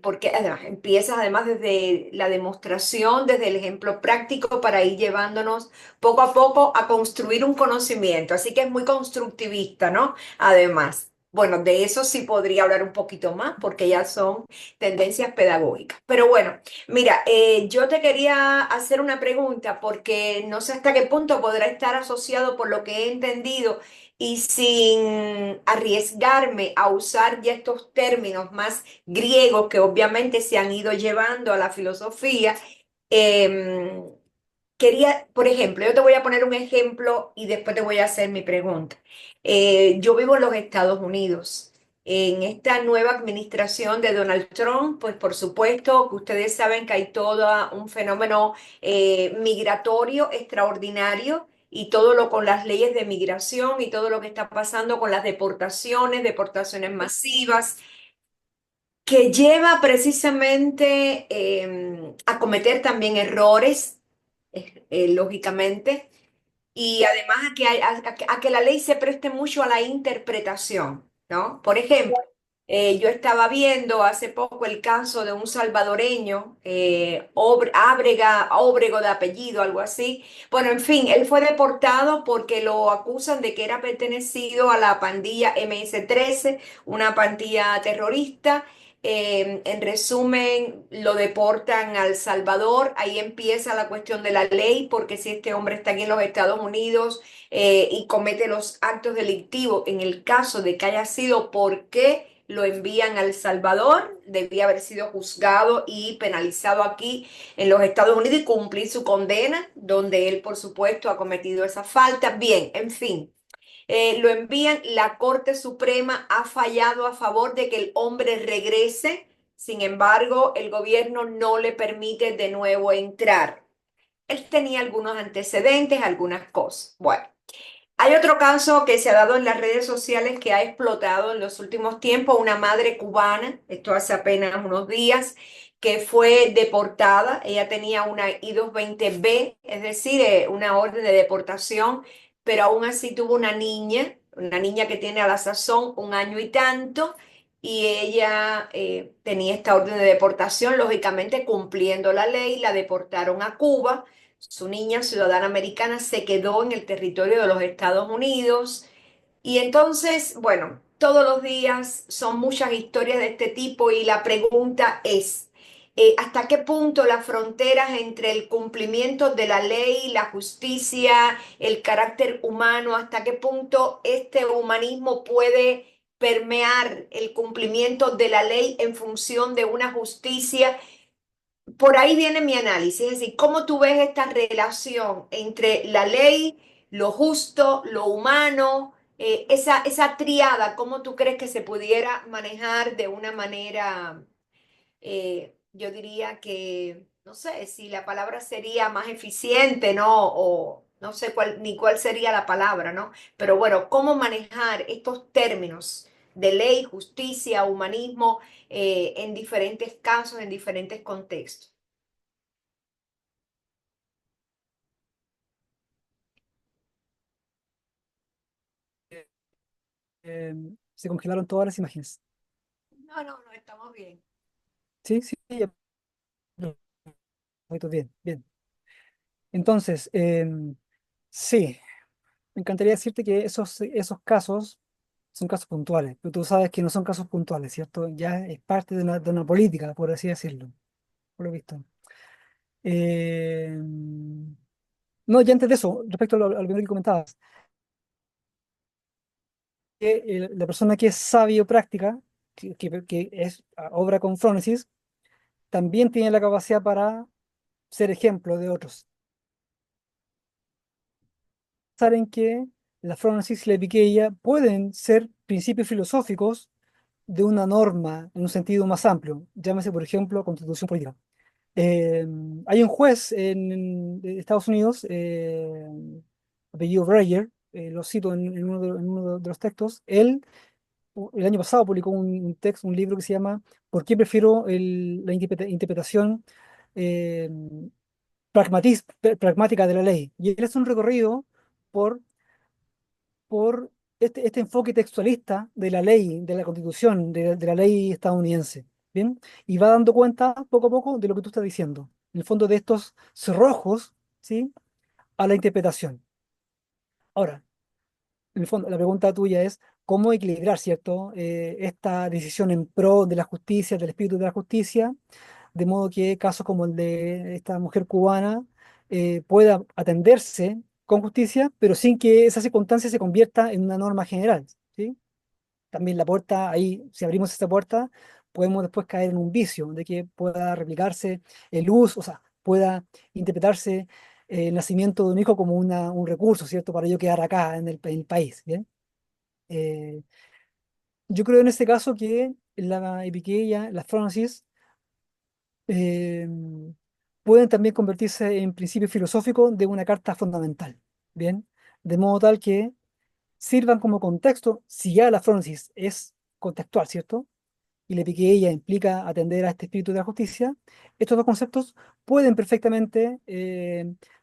Speaker 4: porque además, empiezas además desde la demostración, desde el ejemplo práctico para ir llevándonos poco a poco a construir un conocimiento. Así que es muy constructivista, ¿no? Además. Bueno, de eso sí podría hablar un poquito más porque ya son tendencias pedagógicas. Pero bueno, mira, yo te quería hacer una pregunta porque no sé hasta qué punto podrá estar asociado por lo que he entendido y sin arriesgarme a usar ya estos términos más griegos que obviamente se han ido llevando a la filosofía. em, Quería, por ejemplo, yo te voy a poner un ejemplo y después te voy a hacer mi pregunta. Yo vivo en los Estados Unidos. En esta nueva administración de Donald Trump, pues por supuesto que ustedes saben que hay todo un fenómeno migratorio extraordinario y todo lo con las leyes de migración y todo lo que está pasando con las deportaciones, deportaciones masivas, que lleva precisamente a cometer también errores, lógicamente, y además a que, a que la ley se preste mucho a la interpretación, ¿no? Por ejemplo, yo estaba viendo hace poco el caso de un salvadoreño, Ábrego de apellido, algo así. Bueno, en fin, él fue deportado porque lo acusan de que era pertenecido a la pandilla MS-13, una pandilla terrorista. En resumen, lo deportan a El Salvador, ahí empieza la cuestión de la ley, porque si este hombre está aquí en los Estados Unidos y comete los actos delictivos, en el caso de que haya sido porque lo envían a El Salvador, debía haber sido juzgado y penalizado aquí en los Estados Unidos y cumplir su condena, donde él, por supuesto, ha cometido esa falta. Bien, en fin. Lo envían, la Corte Suprema ha fallado a favor de que el hombre regrese, sin embargo, el gobierno no le permite de nuevo entrar. Él tenía algunos antecedentes, algunas cosas. Bueno, hay otro caso que se ha dado en las redes sociales que ha explotado en los últimos tiempos, una madre cubana, esto hace apenas unos días, que fue deportada. Ella tenía una I-220B, es decir, una orden de deportación, pero aún así tuvo una niña que tiene a la sazón un año y tanto, y ella tenía esta orden de deportación, lógicamente cumpliendo la ley, la deportaron a Cuba. Su niña ciudadana americana se quedó en el territorio de los Estados Unidos y entonces, bueno, todos los días son muchas historias de este tipo y la pregunta es, ¿hasta qué punto las fronteras entre el cumplimiento de la ley, la justicia, el carácter humano, hasta qué punto este humanismo puede permear el cumplimiento de la ley en función de una justicia? Por ahí viene mi análisis, es decir, cómo tú ves esta relación entre la ley, lo justo, lo humano, esa triada, cómo tú crees que se pudiera manejar de una manera, yo diría que, no sé si la palabra sería más eficiente, ¿no? O no sé cuál, ni cuál sería la palabra, ¿no? Pero bueno, cómo manejar estos términos de ley, justicia, humanismo en diferentes casos, en diferentes contextos.
Speaker 2: Eh, Se congelaron todas las imágenes.
Speaker 4: No, no, no, estamos bien.
Speaker 2: Sí, sí, ya, perfecto, bien, bien. Entonces, sí, me encantaría decirte que esos casos son casos puntuales, pero tú sabes que no son casos puntuales, ¿cierto? Ya es parte de una política, por así decirlo, por lo visto. Eh, no, y antes de eso, respecto a lo primero que comentabas, que la persona que es sabia o práctica, que es obra con frónesis, también tiene la capacidad para ser ejemplo de otros. Saben que la frónesis y la epiqueia pueden ser principios filosóficos de una norma en un sentido más amplio, llámese, por ejemplo, constitución política. Eh, Hay un juez en Estados Unidos, apellido Breyer, lo cito en uno de los textos. Él el año pasado publicó un texto, un libro que se llama ¿Por qué prefiero la interpretación eh, pragmática de la ley? Y él hace un recorrido por, por este enfoque textualista de la ley, de la Constitución, de la ley estadounidense. ¿Bien? Y va dando cuenta poco a poco de lo que tú estás diciendo. En el fondo de estos cerrojos, ¿sí? A la interpretación. Ahora, en el fondo, la pregunta tuya es cómo equilibrar, ¿cierto? Esta decisión en pro de la justicia, del espíritu de la justicia, de modo que casos como el de esta mujer cubana pueda atenderse con justicia, pero sin que esa circunstancia se convierta en una norma general, ¿sí? También la puerta, ahí, si abrimos esta puerta, podemos después caer en un vicio de que pueda replicarse el uso, o sea, pueda interpretarse el nacimiento de un hijo como un recurso, ¿cierto? Para yo quedar acá en el país, ¿bien? Eh, yo creo en este caso que la epiqueia, las frónesis, eh, pueden también convertirse en principio filosófico de una carta fundamental, ¿bien? De modo tal que sirvan como contexto, si ya la frónesis es contextual, ¿cierto? Y la epiqueia implica atender a este espíritu de la justicia, estos dos conceptos pueden perfectamente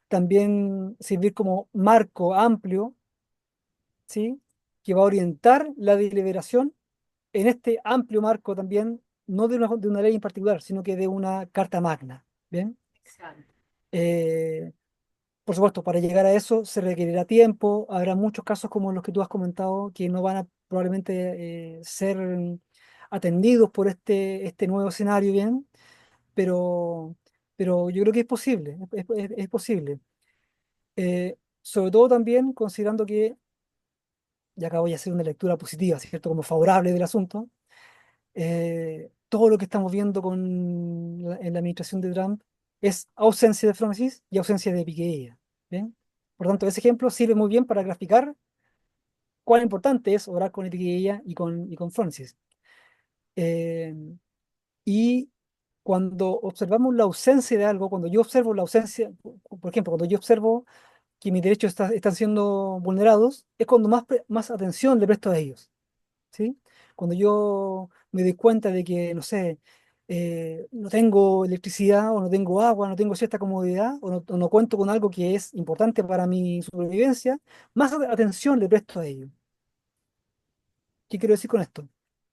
Speaker 2: también servir como marco amplio, ¿sí? Que va a orientar la deliberación en este amplio marco también, no de una ley en particular, sino que de una carta magna. ¿Bien?
Speaker 4: Exacto.
Speaker 2: Eh, por supuesto, para llegar a eso se requerirá tiempo, habrá muchos casos como los que tú has comentado que no van a probablemente ser atendidos por este nuevo escenario, ¿bien? Pero, pero yo creo que es posible, es posible. Sobre todo también considerando que, y acá voy a hacer una lectura positiva, ¿cierto? Como favorable del asunto, todo lo que estamos viendo en la administración de Trump es ausencia de Francis y ausencia de Piqué. ¿Bien? Por tanto, ese ejemplo sirve muy bien para graficar cuán importante es orar con Piqué y con Francis. Eh, y cuando observamos la ausencia de algo, cuando yo observo la ausencia, por ejemplo, cuando yo observo que mis derechos están siendo vulnerados, es cuando más atención le presto a ellos. ¿Sí? Cuando yo me doy cuenta de que, no sé, no tengo electricidad o no tengo agua, no tengo cierta comodidad o no cuento con algo que es importante para mi supervivencia, más atención le presto a ello. ¿Qué quiero decir con esto?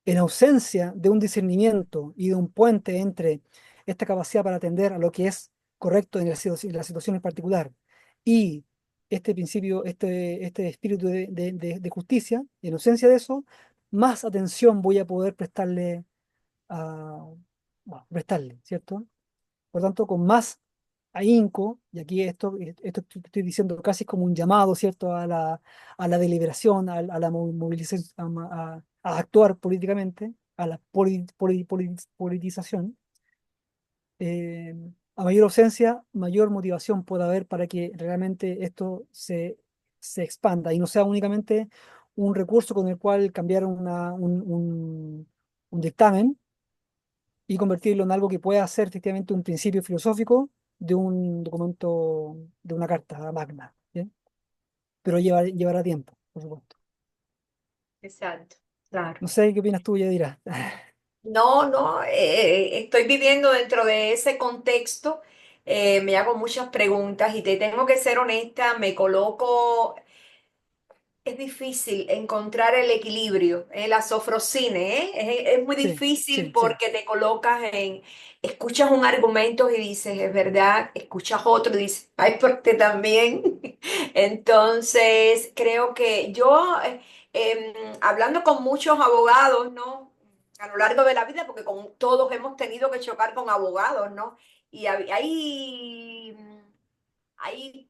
Speaker 2: En ausencia de un discernimiento y de un puente entre esta capacidad para atender a lo que es correcto en la situación en particular y este principio, este espíritu de justicia, en ausencia de eso, más atención voy a poder bueno, prestarle, ¿cierto? Por tanto, con más ahínco, y aquí esto que estoy diciendo casi como un llamado, ¿cierto?, a la deliberación, a la movilización, a actuar políticamente, a la politización. eh, a mayor ausencia, mayor motivación puede haber para que realmente esto se expanda y no sea únicamente un recurso con el cual cambiar un dictamen y convertirlo en algo que pueda ser efectivamente un principio filosófico de un documento, de una carta magna, ¿bien? Pero llevará tiempo, por supuesto.
Speaker 4: Exacto, claro.
Speaker 2: No sé qué opinas tú, ya dirás.
Speaker 4: No, no, estoy viviendo dentro de ese contexto, me hago muchas preguntas y te tengo que ser honesta, me coloco. Es difícil encontrar el equilibrio, la sofrocine, ¿eh? Es muy
Speaker 2: Sí,
Speaker 4: difícil
Speaker 2: sí, sí,
Speaker 4: porque te colocas escuchas un argumento y dices, es verdad, escuchas otro y dices, ay, porque también. Entonces, creo que yo hablando con muchos abogados, ¿no? A lo largo de la vida, porque con todos hemos tenido que chocar con abogados, ¿no? Y hay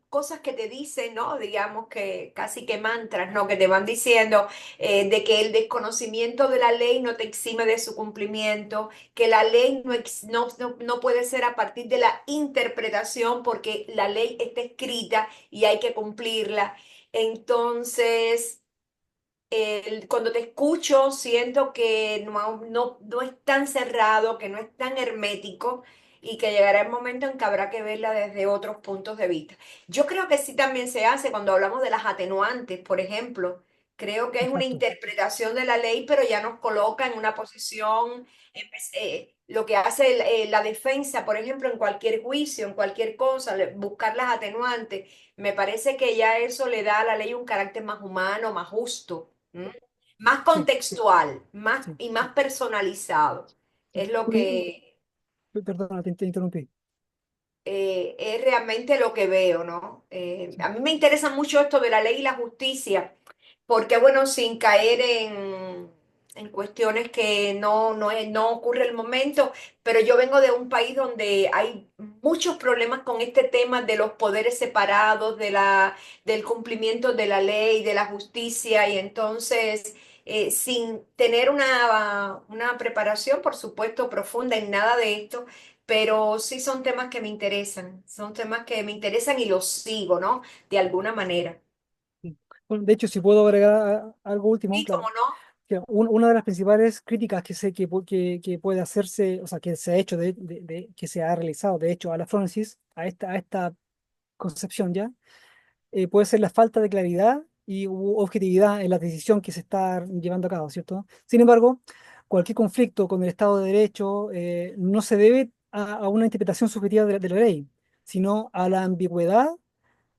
Speaker 4: cosas que te dicen, ¿no? Digamos que casi que mantras, ¿no? Que te van diciendo de que el desconocimiento de la ley no te exime de su cumplimiento, que la ley no puede ser a partir de la interpretación porque la ley está escrita y hay que cumplirla. Entonces, cuando te escucho, siento que no es tan cerrado, que no es tan hermético y que llegará el momento en que habrá que verla desde otros puntos de vista. Yo creo que sí también se hace cuando hablamos de las atenuantes, por ejemplo. Creo que es una
Speaker 2: Exacto.
Speaker 4: interpretación de la ley, pero ya nos coloca en una posición, lo que hace la defensa, por ejemplo, en cualquier juicio, en cualquier cosa, buscar las atenuantes. Me parece que ya eso le da a la ley un carácter más humano, más justo. ¿M? Más
Speaker 2: Sí,
Speaker 4: contextual, más
Speaker 2: sí,
Speaker 4: y
Speaker 2: sí,
Speaker 4: más personalizado.
Speaker 2: sí.
Speaker 4: Es lo
Speaker 2: Bueno,
Speaker 4: que
Speaker 2: perdona, te interrumpí.
Speaker 4: es realmente lo que veo, ¿no?
Speaker 2: Sí,
Speaker 4: A mí me interesa mucho esto de la ley y la justicia, porque bueno, sin caer en cuestiones que no ocurre el momento, pero yo vengo de un país donde hay muchos problemas con este tema de los poderes separados, del cumplimiento de la ley, de la justicia, y entonces, sin tener una preparación, por supuesto, profunda en nada de esto, pero sí son temas que me interesan y los sigo, ¿no? De alguna manera.
Speaker 2: sí. Bueno, de hecho, si puedo agregar algo último,
Speaker 4: Sí, cómo
Speaker 2: claro.
Speaker 4: no,
Speaker 2: Que una de las principales críticas que sé que puede hacerse, o sea, que se ha hecho, que se ha realizado, de hecho, a la Fronesis, a esta concepción ya, puede ser la falta de claridad y objetividad en la decisión que se está llevando a cabo, ¿cierto? Sin embargo, cualquier conflicto con el Estado de Derecho no se debe a una interpretación subjetiva de la ley, sino a la ambigüedad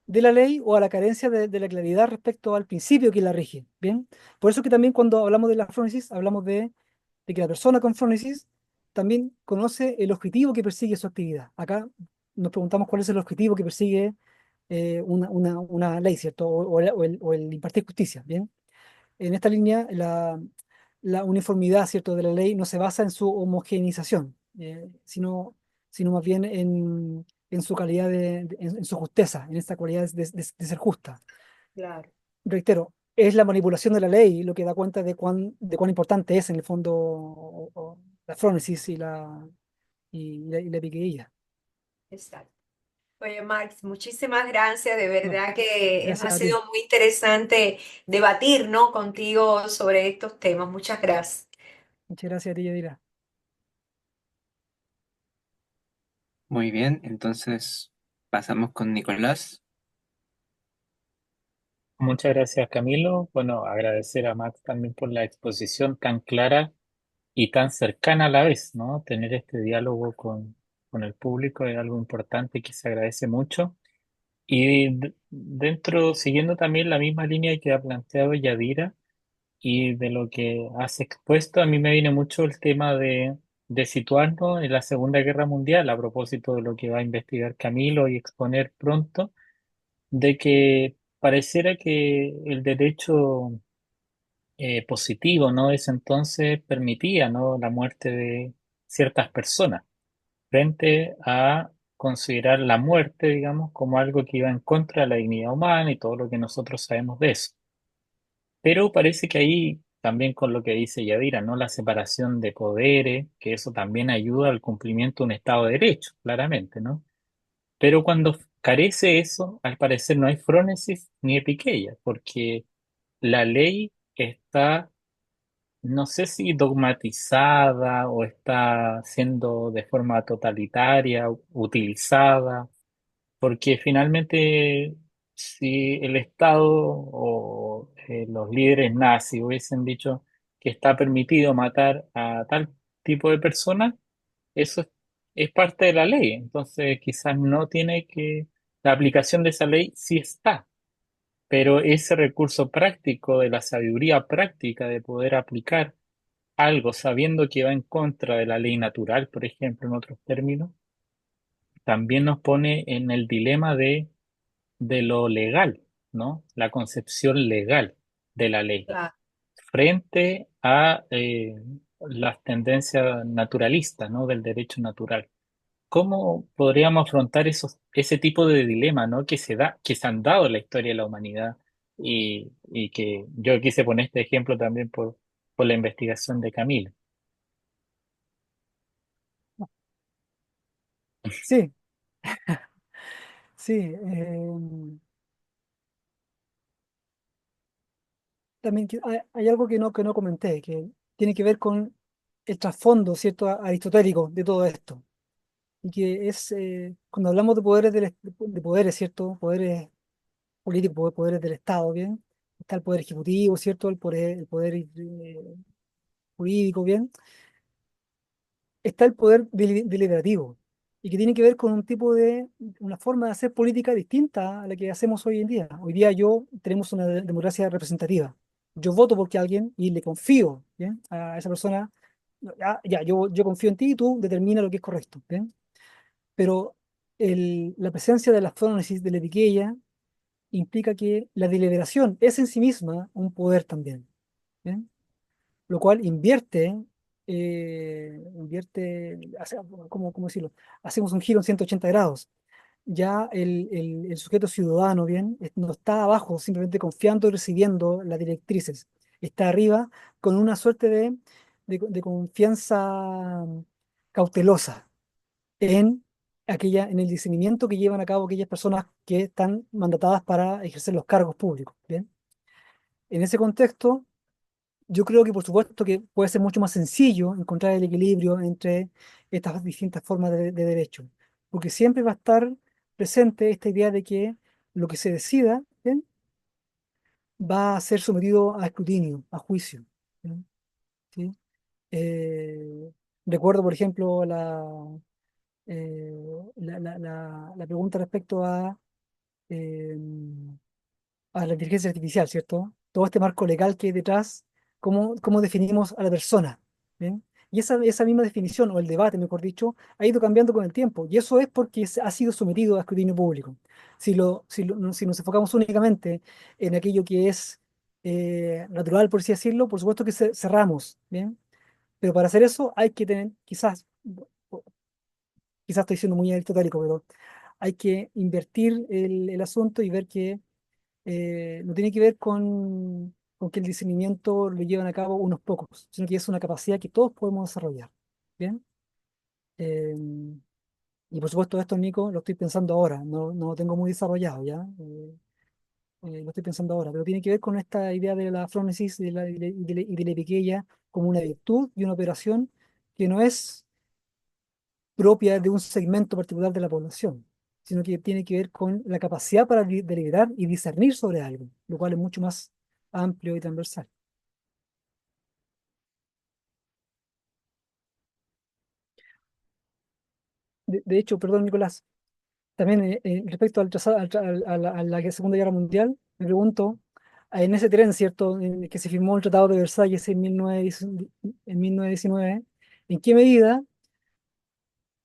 Speaker 2: de la ley o a la carencia de la claridad respecto al principio que la rige. ¿Bien? Por eso que también cuando hablamos de la frónesis, hablamos de que la persona con frónesis también conoce el objetivo que persigue su actividad. Acá nos preguntamos cuál es el objetivo que persigue una ley, ¿cierto? O el impartir justicia. ¿Bien? En esta línea, la uniformidad, ¿cierto?, de la ley no se basa en su homogeneización, sino más bien en su calidad en su justeza, en esta cualidad de ser justa.
Speaker 4: claro.
Speaker 2: Reitero, es la manipulación de la ley lo que da cuenta de cuán importante es en el fondo la frónesis y la piquilla.
Speaker 4: Exacto. Oye, Max, muchísimas gracias. De
Speaker 2: No,
Speaker 4: verdad que me ha
Speaker 2: gracias a ti.
Speaker 4: sido muy interesante debatir, ¿no? Contigo sobre estos temas. Muchas gracias.
Speaker 2: Muchas gracias a ti, Yadira.
Speaker 1: Muy bien, entonces pasamos con Nicolás.
Speaker 5: Muchas gracias, Camilo. Bueno, agradecer a Max también por la exposición tan clara y tan cercana a la vez, ¿no? Tener este diálogo con el público es algo importante que se agradece mucho. Y dentro, siguiendo también la misma línea que ha planteado Yadira y de lo que has expuesto, a mí me viene mucho el tema de situarnos en la Segunda Guerra Mundial a propósito de lo que va a investigar Camilo y exponer pronto, de que pareciera que el derecho positivo, ¿no? Ese entonces permitía, ¿no? La muerte de ciertas personas frente a considerar la muerte, digamos, como algo que iba en contra de la dignidad humana y todo lo que nosotros sabemos de eso. Pero parece que ahí también con lo que dice Yadira, ¿no? La separación de poderes, que eso también ayuda al cumplimiento de un Estado de Derecho, claramente, ¿no? Pero cuando carece eso, al parecer no hay frónesis ni epiqueia, porque la ley está, no sé si dogmatizada o está siendo de forma totalitaria utilizada, porque finalmente si el Estado o los líderes nazis hubiesen dicho que está permitido matar a tal tipo de personas, eso es parte de la ley. Entonces quizás no tiene que, la aplicación de esa ley sí está, pero ese recurso práctico de la sabiduría práctica de poder aplicar algo sabiendo que va en contra de la ley natural, por ejemplo, en otros términos, también nos pone en el dilema de lo legal, ¿no? La concepción legal. de la ley
Speaker 4: Claro.
Speaker 5: frente a las tendencias naturalistas, ¿no? Del derecho natural. ¿Cómo podríamos afrontar ese tipo de dilema, ¿no? Que se han dado en la historia de la humanidad y que yo quise poner este ejemplo también por la investigación de Camilo?
Speaker 2: Sí, sí. También hay algo que no comenté, que tiene que ver con el trasfondo, ¿cierto?, aristotélico de todo esto. Y que es, cuando hablamos de poderes, de poderes, ¿cierto? Poderes políticos, poderes del Estado, ¿bien? Está el poder ejecutivo, ¿cierto? El poder jurídico, ¿bien? Está el poder deliberativo y que tiene que ver con un tipo de, una forma de hacer política distinta a la que hacemos hoy en día. Hoy día tenemos una democracia representativa. Yo voto porque alguien y le confío, ¿bien? A esa persona, yo confío en ti y tú determina lo que es correcto, ¿bien? Pero la presencia de las fónesis de la etiquella implica que la deliberación es en sí misma un poder también, ¿bien? Lo cual ¿cómo decirlo? Hacemos un giro en 180 grados. Ya el sujeto ciudadano, bien, no está abajo simplemente confiando y recibiendo las directrices. Está arriba con una suerte de confianza cautelosa en en el discernimiento que llevan a cabo aquellas personas que están mandatadas para ejercer los cargos públicos, ¿bien? En ese contexto, yo creo que por supuesto que puede ser mucho más sencillo encontrar el equilibrio entre estas distintas formas de derecho, porque siempre va a estar presente esta idea de que lo que se decida, ¿bien?, va a ser sometido a escrutinio, a juicio, ¿bien? ¿Sí? Eh, Recuerdo, por ejemplo, la pregunta respecto eh, a la inteligencia artificial, ¿cierto? Todo este marco legal que hay detrás, cómo definimos a la persona, ¿bien? Y esa misma definición, o el debate, mejor dicho, ha ido cambiando con el tiempo, y eso es porque ha sido sometido a escrutinio público. Si nos enfocamos únicamente en aquello que es natural, por así decirlo, por supuesto que cerramos, ¿bien? Pero para hacer eso hay que tener, quizás estoy siendo muy aristotélico, pero hay que invertir el asunto y ver que no tiene que ver con que el discernimiento lo llevan a cabo unos pocos, sino que es una capacidad que todos podemos desarrollar. ¿Bien? Eh, y por supuesto esto, Nico, lo estoy pensando ahora, no lo tengo muy desarrollado ya, lo estoy pensando ahora, pero tiene que ver con esta idea de la frónesis y de la epiqueia como una virtud y una operación que no es propia de un segmento particular de la población, sino que tiene que ver con la capacidad para deliberar y discernir sobre algo, lo cual es mucho más amplio y transversal. De hecho, perdón, Nicolás, también respecto a la Segunda Guerra Mundial, me pregunto, en ese tren, ¿cierto?, en el que se firmó el Tratado de Versalles en 1919, ¿en qué medida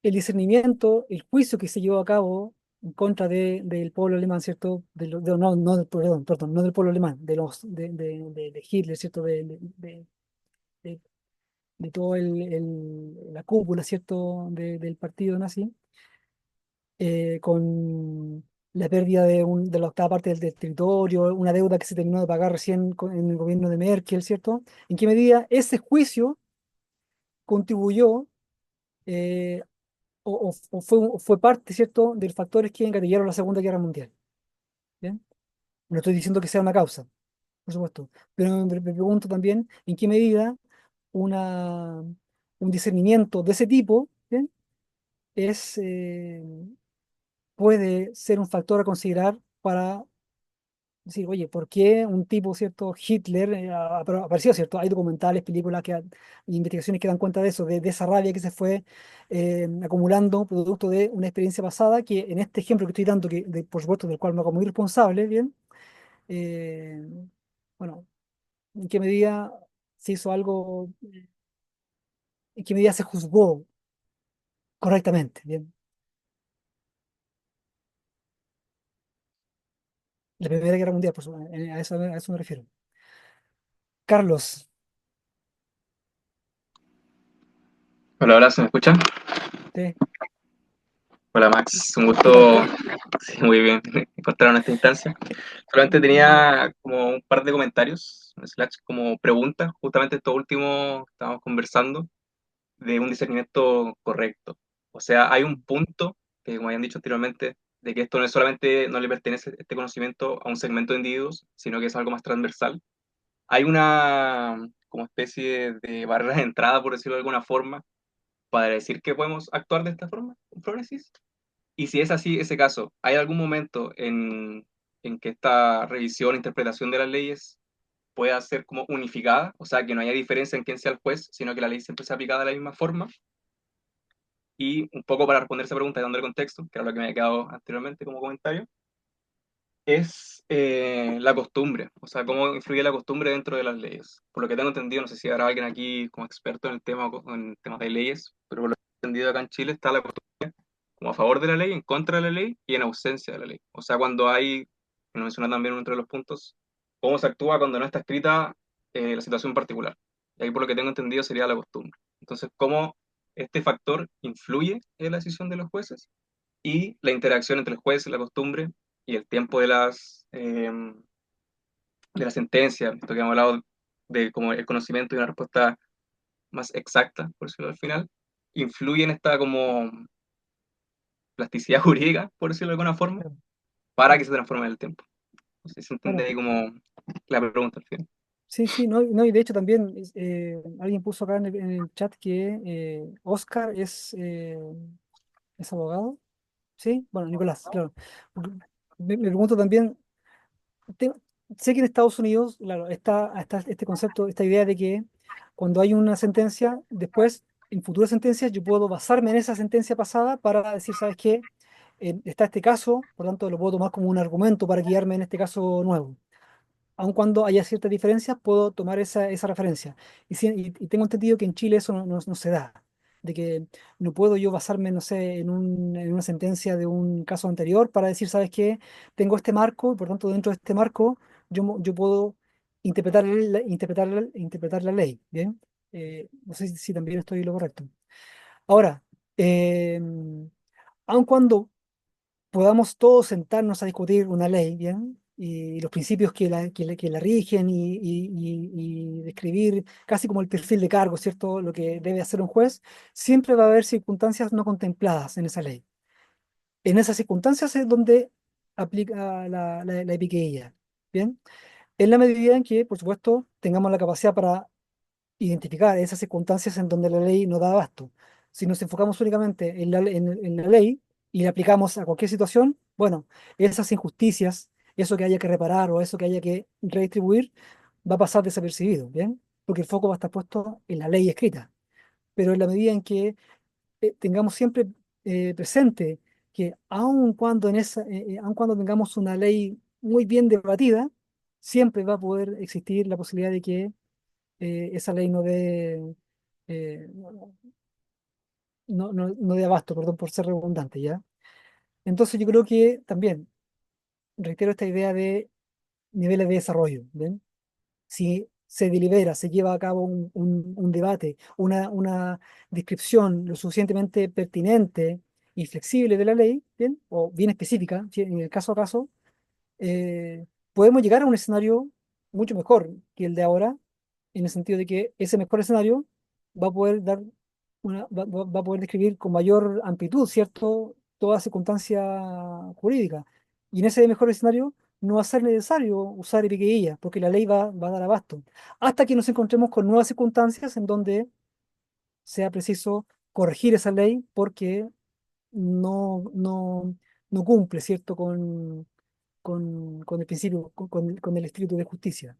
Speaker 2: el discernimiento, el juicio que se llevó a cabo en contra del pueblo alemán, ¿cierto? No, perdón, no del pueblo alemán, de Hitler, ¿cierto? De- de todo la cúpula, ¿cierto? Del partido nazi, con la pérdida de la octava parte del territorio, una deuda que se terminó de pagar recién en el gobierno de Merkel, ¿cierto? ¿En qué medida ese juicio contribuyó eh, o fue parte, ¿cierto?, de los factores que engatillaron la Segunda Guerra Mundial? ¿Bien? No estoy diciendo que sea una causa, por supuesto, pero me pregunto también en qué medida una, un discernimiento de ese tipo, ¿bien?, es, puede ser un factor a considerar para decir, oye, ¿por qué un tipo, cierto, Hitler, apareció, cierto? Hay documentales, películas, investigaciones que dan cuenta de eso, de esa rabia que se fue acumulando producto de una experiencia pasada, que en este ejemplo que estoy dando, por supuesto, del cual me hago muy responsable, ¿bien? Eh, bueno, ¿en qué medida se hizo algo, en qué medida se juzgó correctamente? ¿Bien? La Primera Guerra Mundial, a eso me refiero. Carlos,
Speaker 6: Hola, hola, ¿se me escucha?
Speaker 2: ¿te-
Speaker 6: Hola Max, un
Speaker 2: ¿qué tal?
Speaker 6: gusto, sí, muy bien, encontrar en esta instancia. Solamente tenía como un par de comentarios, slash como preguntas, justamente esto último que estábamos conversando, de un discernimiento correcto. O sea, hay un punto, que como habían dicho anteriormente, de que esto no es solamente, no le pertenece este conocimiento a un segmento de individuos, sino que es algo más transversal. Hay una como especie de barrera de entrada, por decirlo de alguna forma, para decir que podemos actuar de esta forma, con Phronesis. Y si es así ese caso, ¿hay algún momento en que esta revisión, interpretación de las leyes pueda ser como unificada? O sea, que no haya diferencia en quién sea el juez, sino que la ley siempre sea aplicada de la misma forma. Y un poco para responder esa pregunta y dándole contexto, que era lo que me había quedado anteriormente como comentario, es la costumbre, o sea, cómo influye la costumbre dentro de las leyes. Por lo que tengo entendido, no sé si habrá alguien aquí como experto en el tema, en temas de leyes, pero por lo que he entendido acá en Chile está la como a favor de la ley, en contra de la ley y en ausencia de la ley. O sea, cuando hay, que lo menciona también uno de los puntos, cómo se actúa cuando no está escrita la situación particular. Y ahí por lo que tengo entendido sería la costumbre. Entonces, cómo este factor influye en la decisión de los jueces y la interacción entre el juez, la costumbre y el tiempo de la sentencia, esto que hemos hablado de como el conocimiento y una respuesta más exacta, por decirlo al final, influye en esta como plasticidad jurídica, por decirlo de alguna forma,
Speaker 2: Claro,
Speaker 6: para que
Speaker 2: claro,
Speaker 6: se transforme en el tiempo. No sé si se entiende
Speaker 2: claro.
Speaker 6: ahí como la pregunta al final.
Speaker 2: Sí, sí, no, no, y de hecho también alguien puso acá en el chat que Oscar es abogado, ¿sí? Bueno, Nicolás, claro. Porque me pregunto también, te- sé que en Estados Unidos, claro, está este concepto, esta idea de que cuando hay una sentencia, después, en futuras sentencias, yo puedo basarme en esa sentencia pasada para decir, ¿sabes qué? Está este caso, por tanto, lo puedo tomar como un argumento para guiarme en este caso nuevo. Aun cuando haya ciertas diferencias, puedo tomar esa referencia. Y tengo entendido que en Chile eso no se da, de que no puedo yo basarme, no sé, en una sentencia de un caso anterior para decir, ¿sabes qué? Tengo este marco y por tanto dentro de este marco yo puedo interpretar la ley, ¿bien? No sé si también estoy en lo correcto. Ahora, eh, aun cuando podamos todos sentarnos a discutir una ley, ¿bien? Y los principios que la rigen y describir casi como el perfil de cargo, ¿cierto? Lo que debe hacer un juez, siempre va a haber circunstancias no contempladas en esa ley. En esas circunstancias es donde aplica la epiqueía, ¿bien? En la medida en que, por supuesto, tengamos la capacidad para identificar esas circunstancias en donde la ley no da abasto. Si nos enfocamos únicamente en la ley y la aplicamos a cualquier situación, bueno, esas injusticias, eso que haya que reparar o eso que haya que redistribuir, va a pasar desapercibido, ¿bien? Porque el foco va a estar puesto en la ley escrita. Pero en la medida en que tengamos siempre presente que aun cuando tengamos una ley muy bien debatida, siempre va a poder existir la posibilidad de que esa ley no dé abasto, perdón por ser redundante, ¿ya? Entonces yo creo que también, reitero esta idea de niveles de desarrollo, ¿ven? Si se delibera, se lleva a cabo un debate, una descripción lo suficientemente pertinente y flexible de la ley, ¿bien? O bien específica, ¿sí? En el caso a caso, podemos llegar a un escenario mucho mejor que el de ahora, en el sentido de que ese mejor escenario va a poder dar va a poder describir con mayor amplitud, ¿cierto? Toda circunstancia jurídica. Y en ese mejor escenario no va a ser necesario usar epiqueías, porque la ley va a dar abasto. Hasta que nos encontremos con nuevas circunstancias en donde sea preciso corregir esa ley porque no, no, no cumple, ¿cierto? Con el principio, con el espíritu de justicia.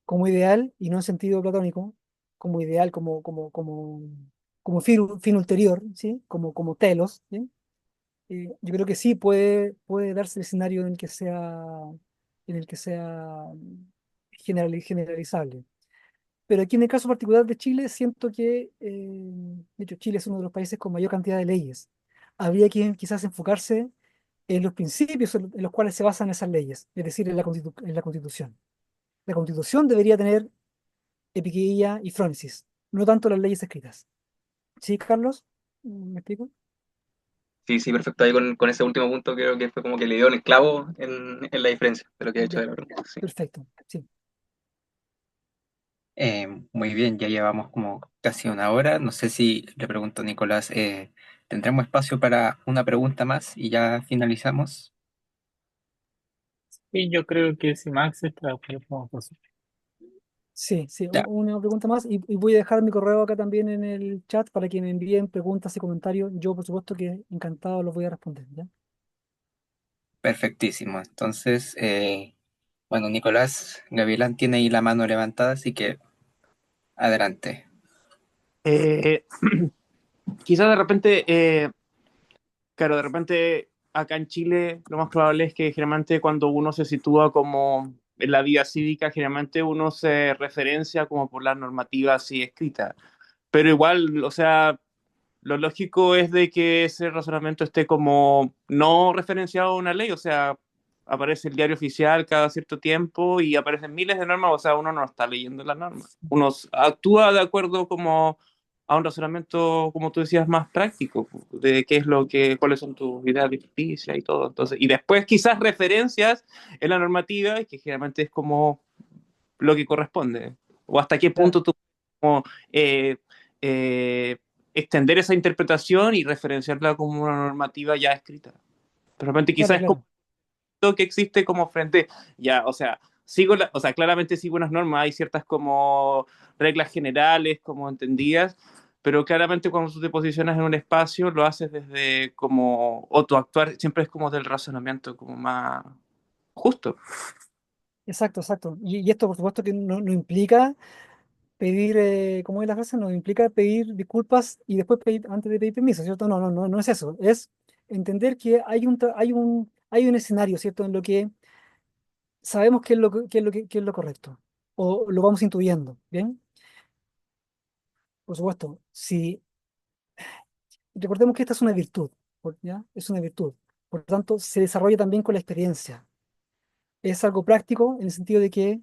Speaker 2: Como ideal, y no en sentido platónico, como ideal, como fin ulterior, ¿sí? Como telos, ¿sí? Yo creo que sí puede darse el escenario en el que sea generalizable. Pero aquí en el caso particular de Chile, siento que, de hecho, Chile es uno de los países con mayor cantidad de leyes. Habría que quizás enfocarse en los principios en los cuales se basan esas leyes, es decir, en la Constitución. La Constitución debería tener epiqueía y frónesis, no tanto las leyes escritas. ¿Sí, Carlos? ¿Me explico?
Speaker 6: Sí, sí, perfecto. Ahí con ese último punto creo que fue como que le dio en el clavo en la diferencia de lo que ha hecho
Speaker 2: Ya,
Speaker 6: de la pregunta. Sí.
Speaker 2: perfecto. Sí.
Speaker 1: Muy bien, ya llevamos como casi una hora. No sé si le pregunto a Nicolás, ¿tendremos espacio para una pregunta más y ya finalizamos?
Speaker 5: Y yo creo que si Max está, podemos pasar.
Speaker 2: Sí, sí,
Speaker 1: Ya,
Speaker 2: una pregunta más y voy a dejar mi correo acá también en el chat para que me envíen preguntas y comentarios. Yo, por supuesto, que encantado los voy a responder, ¿ya?
Speaker 1: perfectísimo. Entonces, bueno, Nicolás Gavilán tiene ahí la mano levantada, así que adelante.
Speaker 3: Eh, Quizás de repente, claro, de repente acá en Chile lo más probable es que generalmente cuando uno se sitúa como en la vida cívica, generalmente uno se referencia como por las normativas así escritas. Pero igual, o sea, lo lógico es de que ese razonamiento esté como no referenciado a una ley, o sea, aparece el diario oficial cada cierto tiempo y aparecen miles de normas, o sea, uno no está leyendo las normas. Uno actúa de acuerdo como a un razonamiento, como tú decías, más práctico, de qué es lo que, cuáles son tus ideas de justicia y todo. Entonces, y después quizás referencias en la normativa, que generalmente es como lo que corresponde, o hasta qué
Speaker 2: Claro,
Speaker 3: punto tú como, eh, eh, extender esa interpretación y referenciarla como una normativa ya escrita. De repente
Speaker 2: claro,
Speaker 3: quizás es como
Speaker 2: claro.
Speaker 3: lo que existe como frente, ya, o sea, o sea, claramente sigo unas normas, hay ciertas como reglas generales, como entendidas, pero claramente cuando tú te posicionas en un espacio lo haces desde como, o tu actuar siempre es como del razonamiento como más justo.
Speaker 2: Exacto, exacto. Y esto, por supuesto, que no implica pedir, ¿cómo es la frase? No implica pedir disculpas y después pedir, antes de pedir permiso, ¿cierto? No es eso. Es entender que hay un escenario, ¿cierto? En lo que sabemos qué es qué es lo correcto. O lo vamos intuyendo, ¿bien? Por supuesto, si recordemos que esta es una virtud, ¿ya? Es una virtud. Por lo tanto, se desarrolla también con la experiencia. Es algo práctico en el sentido de que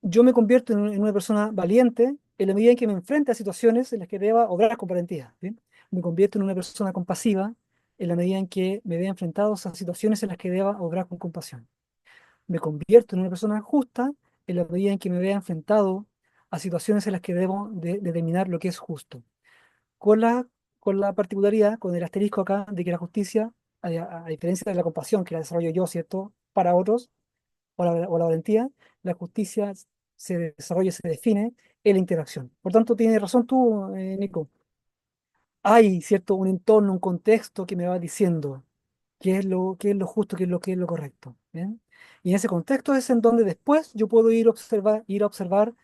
Speaker 2: yo me convierto en una persona valiente en la medida en que me enfrente a situaciones en las que deba obrar con valentía, ¿sí? Me convierto en una persona compasiva en la medida en que me vea enfrentado a situaciones en las que deba obrar con compasión. Me convierto en una persona justa en la medida en que me vea enfrentado a situaciones en las que debo determinar lo que es justo. Con con la particularidad, con el asterisco acá, de que la justicia, a diferencia de la compasión que la desarrollo yo, ¿cierto? Para otros, o la valentía, la justicia se desarrolla, se define en la interacción. Por tanto, tienes razón tú, Nico. Hay, ¿cierto? Un entorno, un contexto que me va diciendo qué es lo justo, qué es lo correcto. ¿Bien? Y en ese contexto es en donde después yo puedo ir a observar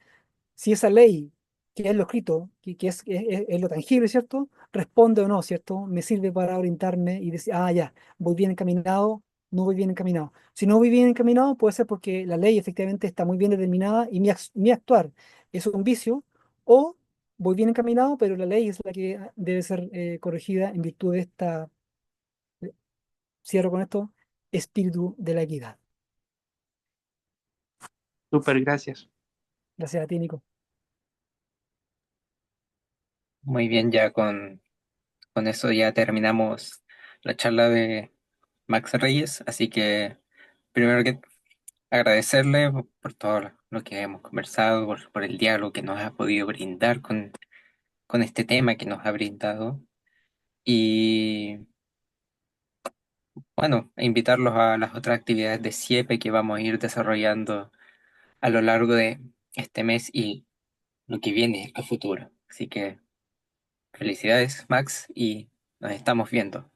Speaker 2: si esa ley, que es lo escrito, es lo tangible, ¿cierto? Responde o no, ¿cierto? Me sirve para orientarme y decir, ah, ya, voy bien encaminado, no voy bien encaminado. Si no voy bien encaminado, puede ser porque la ley efectivamente está muy bien determinada y mi actuar es un vicio, o voy bien encaminado, pero la ley es la que debe ser corregida en virtud de eh, cierro con esto, espíritu de la equidad.
Speaker 3: Súper, gracias.
Speaker 2: Gracias a ti, Nico.
Speaker 1: Muy bien, ya con eso ya terminamos la charla de Max Reyes, así que primero que agradecerle por todo lo que hemos conversado, por el diálogo que nos ha podido brindar con este tema que nos ha brindado y bueno, invitarlos a las otras actividades de CIEPE que vamos a ir desarrollando a lo largo de este mes y lo que viene a futuro. Así que felicidades, Max, y nos estamos viendo.